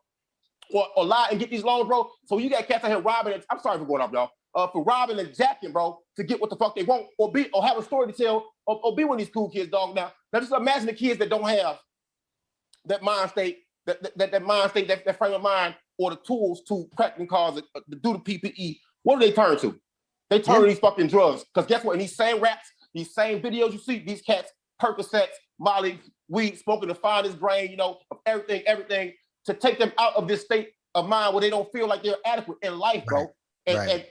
lie and get these loans, bro. So you got cats out here robbing. I'm sorry for going off, y'all. For robbing and jacking, bro, to get what the fuck they want, or have a story to tell, or be one of these cool kids, dog. Now just imagine the kids that don't have that mind state, that mind state, that frame of mind, or the tools to crack them cars, to do the PPE. What do they turn to? They turn to these fucking drugs. Because guess what? In these same raps, these same videos you see, these cats, Percocets, Molly, weed, smoking the finest grain, of everything, to take them out of this state of mind where they don't feel like they're adequate in life, bro. And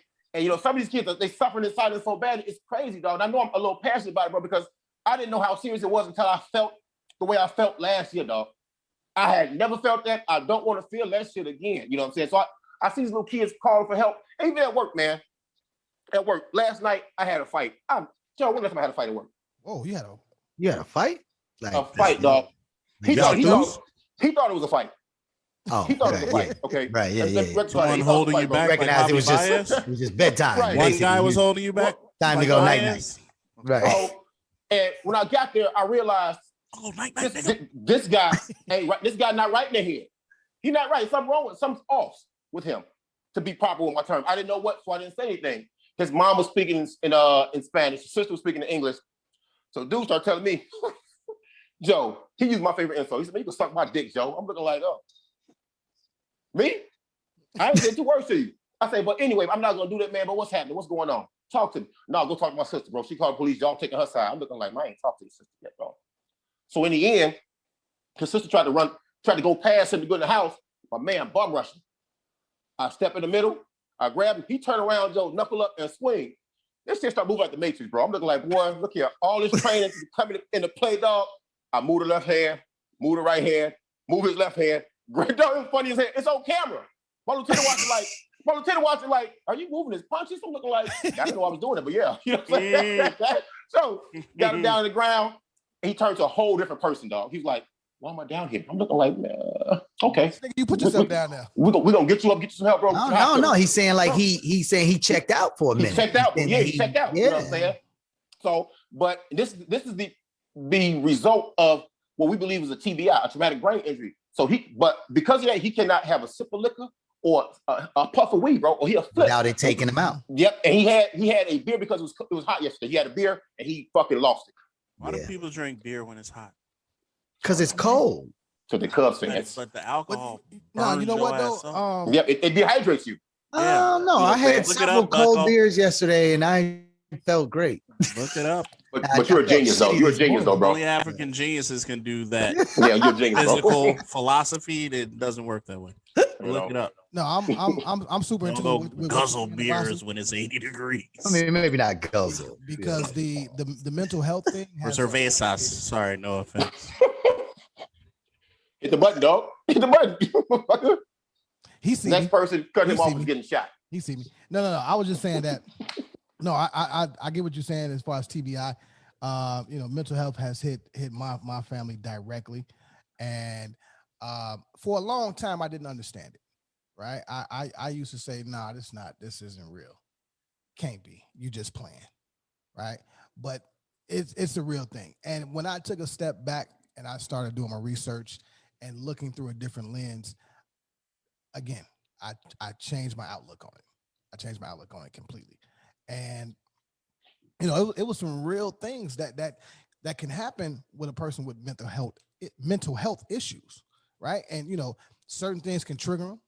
some of these kids, they suffering in silence so bad, it's crazy, dog. And I know I'm a little passionate about it, bro, because I didn't know how serious it was until I felt the way I felt last year, dog. I had never felt that. I don't want to feel that shit again. You know what I'm saying? So I see these little kids calling for help. Even at work, man. At work. Last night, I had a fight. Joe, when last time I had a fight at work? Oh, you had a fight? Like, a fight, dog. He thought it was a fight. Oh, he thought it was a fight. Okay. Right, yeah. Someone holding you back. Recognized it was just bedtime. Right. One guy was holding you back. Time to go night-night. Right. So, and when I got there, I realized this guy ain't right. This guy not right in the head. He's not right. Something wrong with something's off with him. To be proper with my term, I didn't know what, so I didn't say anything. His mom was speaking in Spanish. His sister was speaking in English. So dude started telling me, Joe, he used my favorite insult. He said, "You can suck my dick, Joe." I'm looking like, oh, me? I ain't said 2 words to you. I say, but anyway, I'm not gonna do that, man. But what's happening? What's going on? Talk to me. No, go talk to my sister, bro. She called the police. Y'all taking her side. I'm looking like, man, I ain't talked to your sister yet, bro. So in the end, his sister tried to go past him to go in the house. My man bum rushing. I step in the middle. I grab him. He turned around, Joe, knuckle up and swing. This shit start moving like the Matrix, bro. I'm looking like, boy, look here. All this training coming in the play, dog. I move the left hand, move the right hand, move his left hand. Great dog, it's funny as hell. It's on camera. My lieutenant watching like, are you moving his punches? I'm looking like, I didn't know I was doing it, but yeah. You know what I'm saying? So got him down on the ground. And he turned to a whole different person, dog. He's like, why am I down here? I'm looking like, okay. You put yourself down there. We're gonna get you up, get you some help, bro. No. He's saying like he's saying he checked out for a minute. He checked out. He checked out. Yeah. You know what I'm saying? So, but this is the result of what we believe is a TBI, a traumatic brain injury. So because of that, he cannot have a sip of liquor or a puff of weed, bro, or he'll flip. Without it taking him out. Yep. And he had a beer because it was hot yesterday. He had a beer and he fucking lost it. Why do people drink beer when it's hot? Because it's cold. So the Cubs fans. But the alcohol. No, you know what though? Yeah, it dehydrates you. No, I had several cold beers yesterday and I felt great. Look it up. But you're a genius though. You're a genius though, bro. Only African geniuses can do that. Yeah, you're a genius, bro. Physical philosophy that doesn't work that way. Look it up. No, I'm super into it. With guzzle beers when it's 80 degrees. I mean, maybe not guzzle. Because the mental health thing. Or cervezas. Sorry, no offense. Hit the button, dog. Hit the button. He see next me. person cut him off was getting shot. He see me. No. I was just saying that. No, I get what you're saying as far as TBI. Mental health has hit my family directly, and for a long time I didn't understand it. Right? I used to say, nah, this isn't real. Can't be. You just playing. Right? But it's a real thing. And when I took a step back and I started doing my research and looking through a different lens, again, I changed my outlook on it. I changed my outlook on it completely. And it was some real things that can happen with a person with mental health issues, right? And certain things can trigger them.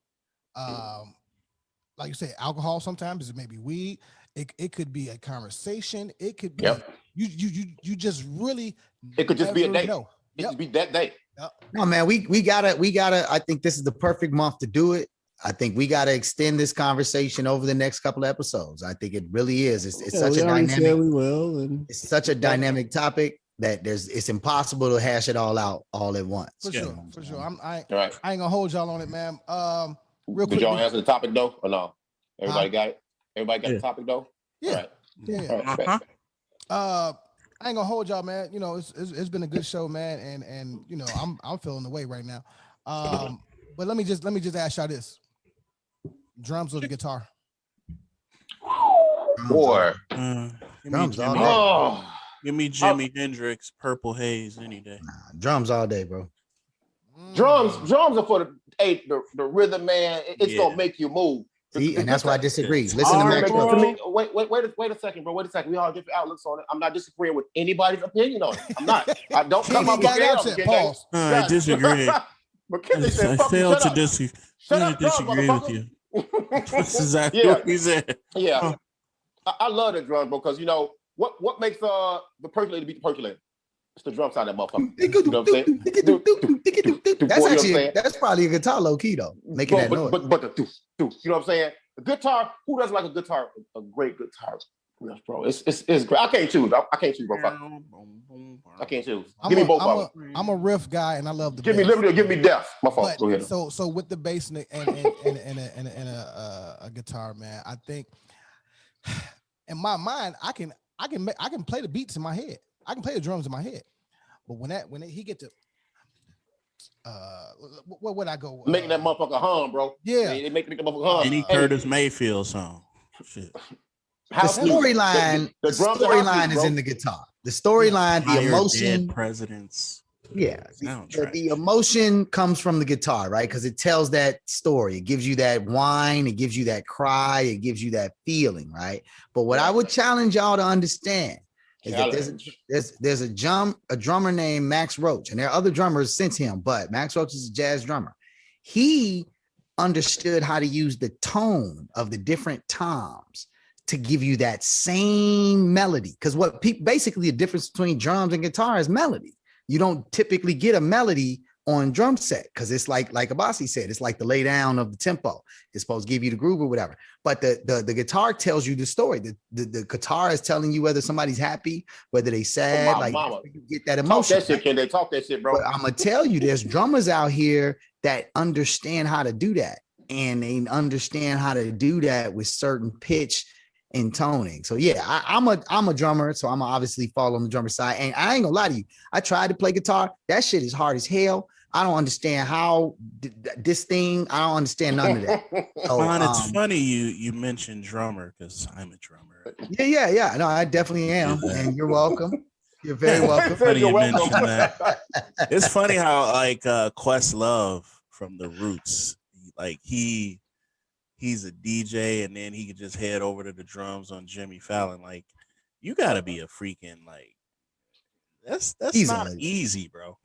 Like you say, alcohol sometimes, it may be weed, it could be a conversation, it could be you just really, it could just be a day. Know. It could be that day. Yep. No, man, we gotta. I think this is the perfect month to do it. I think we gotta extend this conversation over the next couple of episodes. I think it really is. It's such a dynamic. We will. And it's such a dynamic topic that it's impossible to hash it all out all at once. For sure. I ain't right. gonna hold y'all on it, man. Real quick. Did y'all answer the topic though, or no? Everybody got it. Everybody got the topic though. Yeah. Right. Yeah. I ain't gonna hold y'all, man. It's been a good show, man, and I'm feeling the way right now. But let me just ask y'all this: drums or the guitar? Boy, give me Jimi Hendrix, Purple Haze any day. Drums all day, bro. Drums are for the rhythm, man. It's gonna make you move. See, and that's why I disagree. Listen to Max. Wait a second, bro. Wait a second. We all have different outlooks on it. I'm not disagreeing with anybody's opinion on it. I'm not. I don't come up with pause. I disagree. I fail to disagree with you. That's exactly what he said. Yeah. I love the drums, bro, because what makes the percolator beat the percolator? It's the drum side of that motherfucker. You know what I'm saying? That's probably a guitar low key though, making that noise. But the you know what I'm saying? The guitar, who doesn't like a guitar? A great guitar. Yes, bro. It's great. I can't choose. I can't choose, bro. I can't choose. Give me both of them. I'm a riff guy, and I love the give bass. me liberty or give me death. My fault. Go ahead. So with the bass and a guitar, man, I think in my mind I can play the beats in my head. I can play the drums in my head, but when he get to what would I go? Making that motherfucker hum, bro. Yeah, they make the motherfucker hum. Any Curtis Mayfield song. Shit. storyline, the storyline is in the guitar. The storyline, the emotion, presidents. Yeah, the emotion comes from the guitar, right? Because it tells that story. It gives you that whine, it gives you that cry, it gives you that feeling, right? But what I would challenge y'all to understand is that there's a drummer named Max Roach, and there are other drummers since him, but Max Roach is a jazz drummer. He understood how to use the tone of the different toms to give you that same melody. Because what basically the difference between drums and guitar is melody. You don't typically get a melody on drum set because it's like Abasi said, it's like the lay down of the tempo. It's supposed to give you the groove or whatever. But the guitar tells you the story. The guitar is telling you whether somebody's happy, whether they sad. You get that emotion. Talk that shit, can they talk that shit, bro? But I'm gonna tell you, there's drummers out here that understand how to do that, and they understand how to do that with certain pitch and toning. So yeah, I'm a drummer, so I'm obviously fall on the drummer side. And I ain't gonna lie to you, I tried to play guitar. That shit is hard as hell. I don't understand how this thing. I don't understand none of that. So, it's funny you mentioned drummer because I'm a drummer. Yeah. No, I definitely am, and you're welcome. You're very welcome. Funny you mentioned that. It's funny how Questlove from the Roots, like he's a DJ and then he could just head over to the drums on Jimmy Fallon. Like, you gotta be a freaking like that's not easy, bro.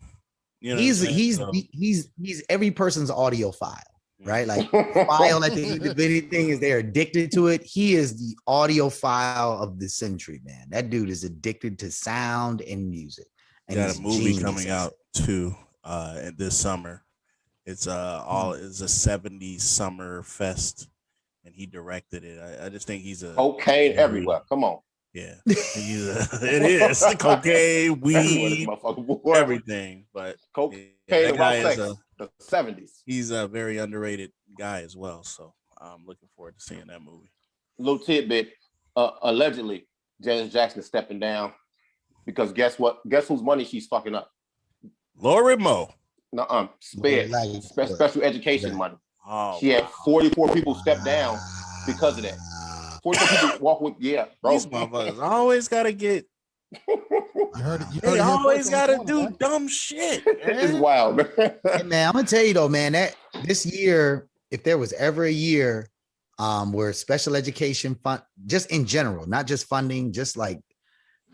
You know he's every person's audio file, right? Like file at the end of anything is they're addicted to it. He is the audio file of the century, man. That dude is addicted to sound and music. And got a movie coming out too this summer. It's it's a 70s summer fest, and he directed it. I just think he's a cocaine everywhere. Come on. Yeah, it is the cocaine, weed, everything. But cocaine, that guy is the 70s. He's a very underrated guy as well. So I'm looking forward to seeing that movie. Little tidbit: allegedly, Janet Jackson is stepping down because guess what? Guess whose money she's fucking up? Lori Mo. Special education money. Oh, she had 44 people step down because of that. 44 people walk with, bro. These motherfuckers always gotta get. I heard it. They always gotta do dumb shit. It's wild, man. Hey, man, I'm gonna tell you though, man, that this year, if there was ever a year where special education fund, just in general, not just funding, just like,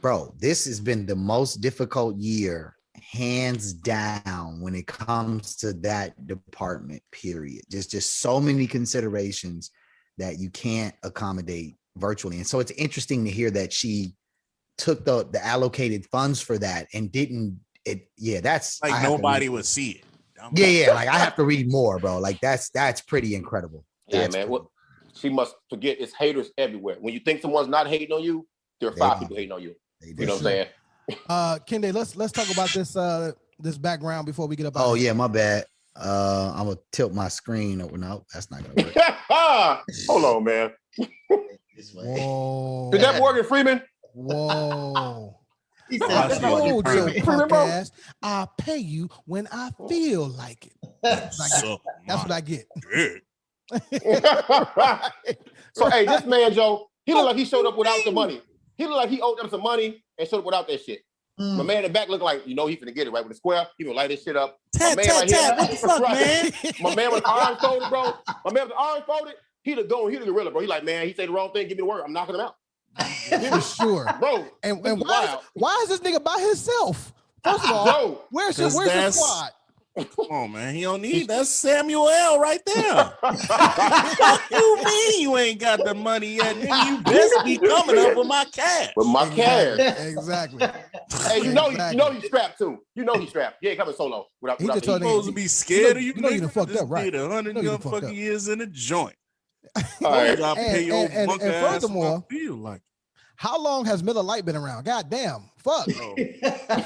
bro, this has been the most difficult year, hands down, when it comes to that department, period. Just so many considerations that you can't accommodate virtually. And so it's interesting to hear that she took the allocated funds for that and didn't it. Yeah, that's like nobody would see it. Yeah. Like I have to read more, bro. Like that's pretty incredible. That's man. Well, she must forget it's haters everywhere. When you think someone's not hating on you, there are 5 people hating on you. You know what I'm saying? Kende, let's talk about this background before we get up. Oh yeah, my bad. I'm gonna tilt my screen over. No, that's not gonna work. Hold on, man. Whoa. Is that Morgan Freeman? Whoa. He said, podcast, I'll pay you when I feel like it. That's what I get. So hey, this man, Joe, he looked like he showed up without the money. He looked like he owed them some money and showed up without that shit. My man in the back looked like, he finna get it right with the square. He gonna light this shit up. What the fuck, man? My man with the arms folded, bro. My man with the arms folded. He the gorilla, bro. He like, man, he said the wrong thing. Give me the word. I'm knocking him out. For sure, bro. And why is this nigga by himself? First of all, Joe, where's your squad? Come on, man. He don't need that Samuel L. right there. What you mean you ain't got the money yet? Nigga, you best be coming up with my cash. With my cash. Exactly. Hey, you know he's strapped too. You know he's strapped. He ain't coming solo. He's supposed to be scared of you. You know you done fucked up, right? 100 young fucking years in a joint. All right. And furthermore, feel like. How long has Miller Lite been around? God damn. Fuck.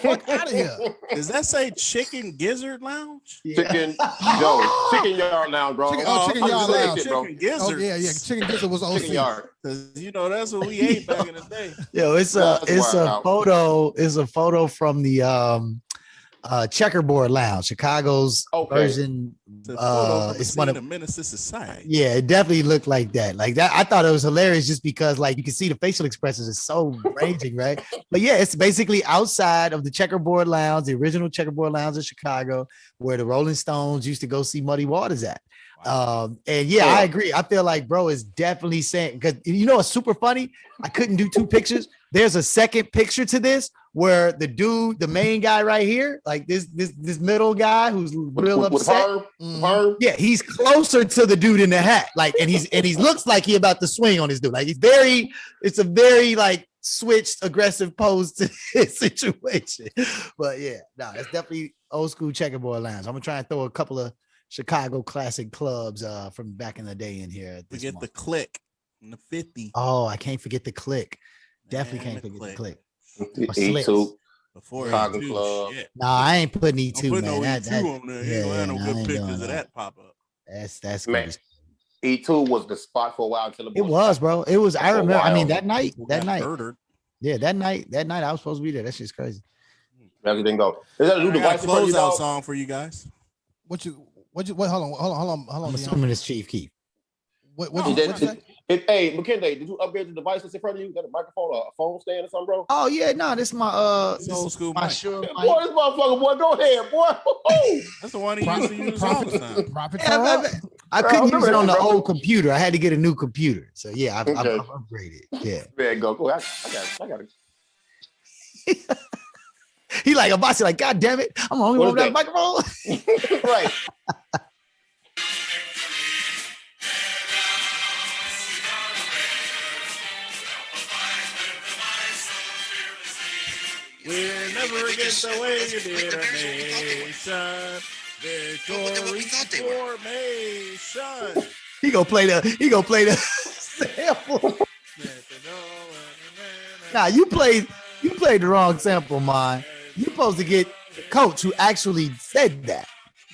Fuck out of here. Does that say Chicken Gizzard Lounge? Chicken Yard Lounge, bro. Chicken Yard Lounge. Chicken Gizzard. Oh, yeah. Chicken Gizzard was OC. Chicken Yard. Because that's what we ate back in the day. Yo, it's a photo from the Checkerboard Lounge, Chicago's version. It's one of Menace Society. Yeah, it definitely looked like that. Like that, I thought it was hilarious just because like you can see the facial expressions is so ranging, right? But yeah, it's basically outside of the Checkerboard Lounge, the original Checkerboard Lounge in Chicago, where the Rolling Stones used to go see Muddy Waters at. And yeah, I agree. I feel like bro is definitely saying, because you know what's super funny? I couldn't do two pictures. There's a second picture to this where the dude, the main guy right here, like this middle guy who's real upset. Yeah, he's closer to the dude in the hat. Like, and he looks like he about to swing on this dude. Like it's a very like switched aggressive pose to his situation. But yeah, no, it's definitely old school Checkerboard Lounge. I'm gonna try and throw a couple of Chicago classic clubs from back in the day in here. Forget the Click in the 50. Oh, I can't forget the Click. Definitely can't forget the Click. E2 before Chicago Club. Nah, I ain't putting E2, man. No E2 on there. You ain't gonna have no good pictures of that pop up. That's man. E2 was the spot for a while until it was, bro. It was. I remember. I mean, that night. Murdered. Yeah, that night. I was supposed to be there. That shit's crazy. Everything go. Is that a new device? Closeout song for you guys. What? Hold on. I'm assuming it's Chief Keef. What you say? Hey, McKinley, did you upgrade the device that's in front of you? Got a microphone or a phone stand or something, bro? Oh yeah, no, this is my old school my mic. sure boy, this motherfucker, boy, go ahead, boy. That's the one he used to use all the time. I couldn't use it on the old computer. I had to get a new computer. So yeah, I've upgraded. Yeah. Man, go. I got it. He like a boss. Like, God damn it, I'm the only one with that microphone. Right. We'll never get the way you did a nation. Victory formation. He gonna play the sample. Nah, you played the wrong sample, man. You supposed to get the coach who actually said that.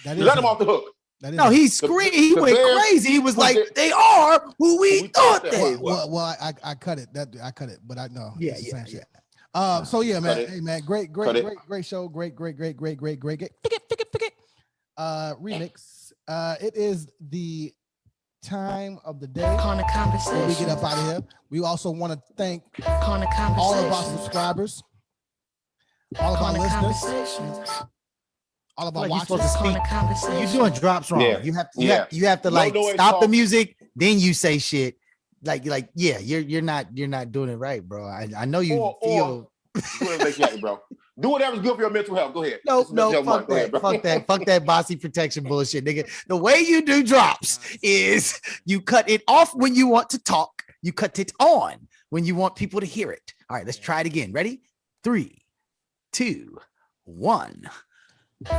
Let him off the hook. No, he screamed. He went crazy. He was like, "They are who we thought they were." Well, I cut it. I cut it, but I know. Yeah. So yeah, man. Hey, man. Great show. Great. Remix. It is the time of the day. Corner Conversation. We get up out of here. We also want to thank all of our subscribers, all of our listeners, all of our watchers. You're doing drops wrong. Yeah. You have to like stop the music, then you say shit. Like yeah, you're not doing it right, bro. I know you feel. Bro. Do whatever's good for your mental health. Go ahead. No, fuck that bossy protection bullshit, nigga. The way you do drops is you cut it off when you want to talk. You cut it on when you want people to hear it. All right, let's try it again. Ready? 3, 2, 1.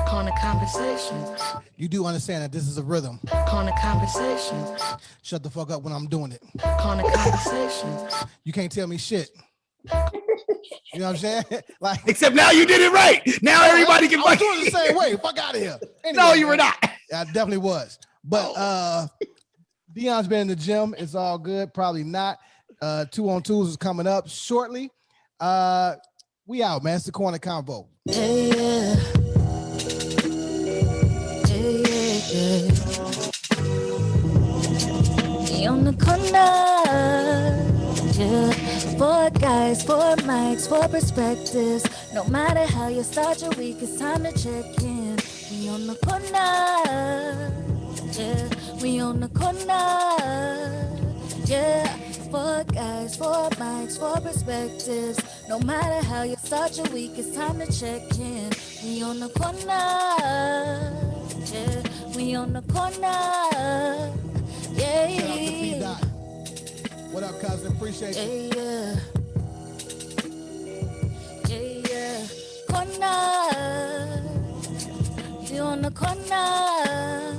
Corner Conversations. You do understand that this is a rhythm. Corner Conversations. Shut the fuck up when I'm doing it. Corner Conversations. You can't tell me shit. You know what I'm saying? Like, except now you did it right. Now everybody can. I'm doing it the same way. Fuck out of here. Anyway, no, you were not. I definitely was. But Deion's been in the gym. It's all good. Probably not. 2-on-2s is coming up shortly. We out, man. It's the Corner Convo. Yeah. On the corner. Yeah. 4 guys, 4 mics, 4 perspectives. No matter how you start your week, it's time to check in. We on the corner. Yeah, we on the corner. Yeah, 4 guys, 4 mics, 4 perspectives. No matter how you start your week, it's time to check in. We on the corner. Yeah, we on the corner. Yeah. What up, cousin? Appreciate you. Yeah. Corner. You on the corner.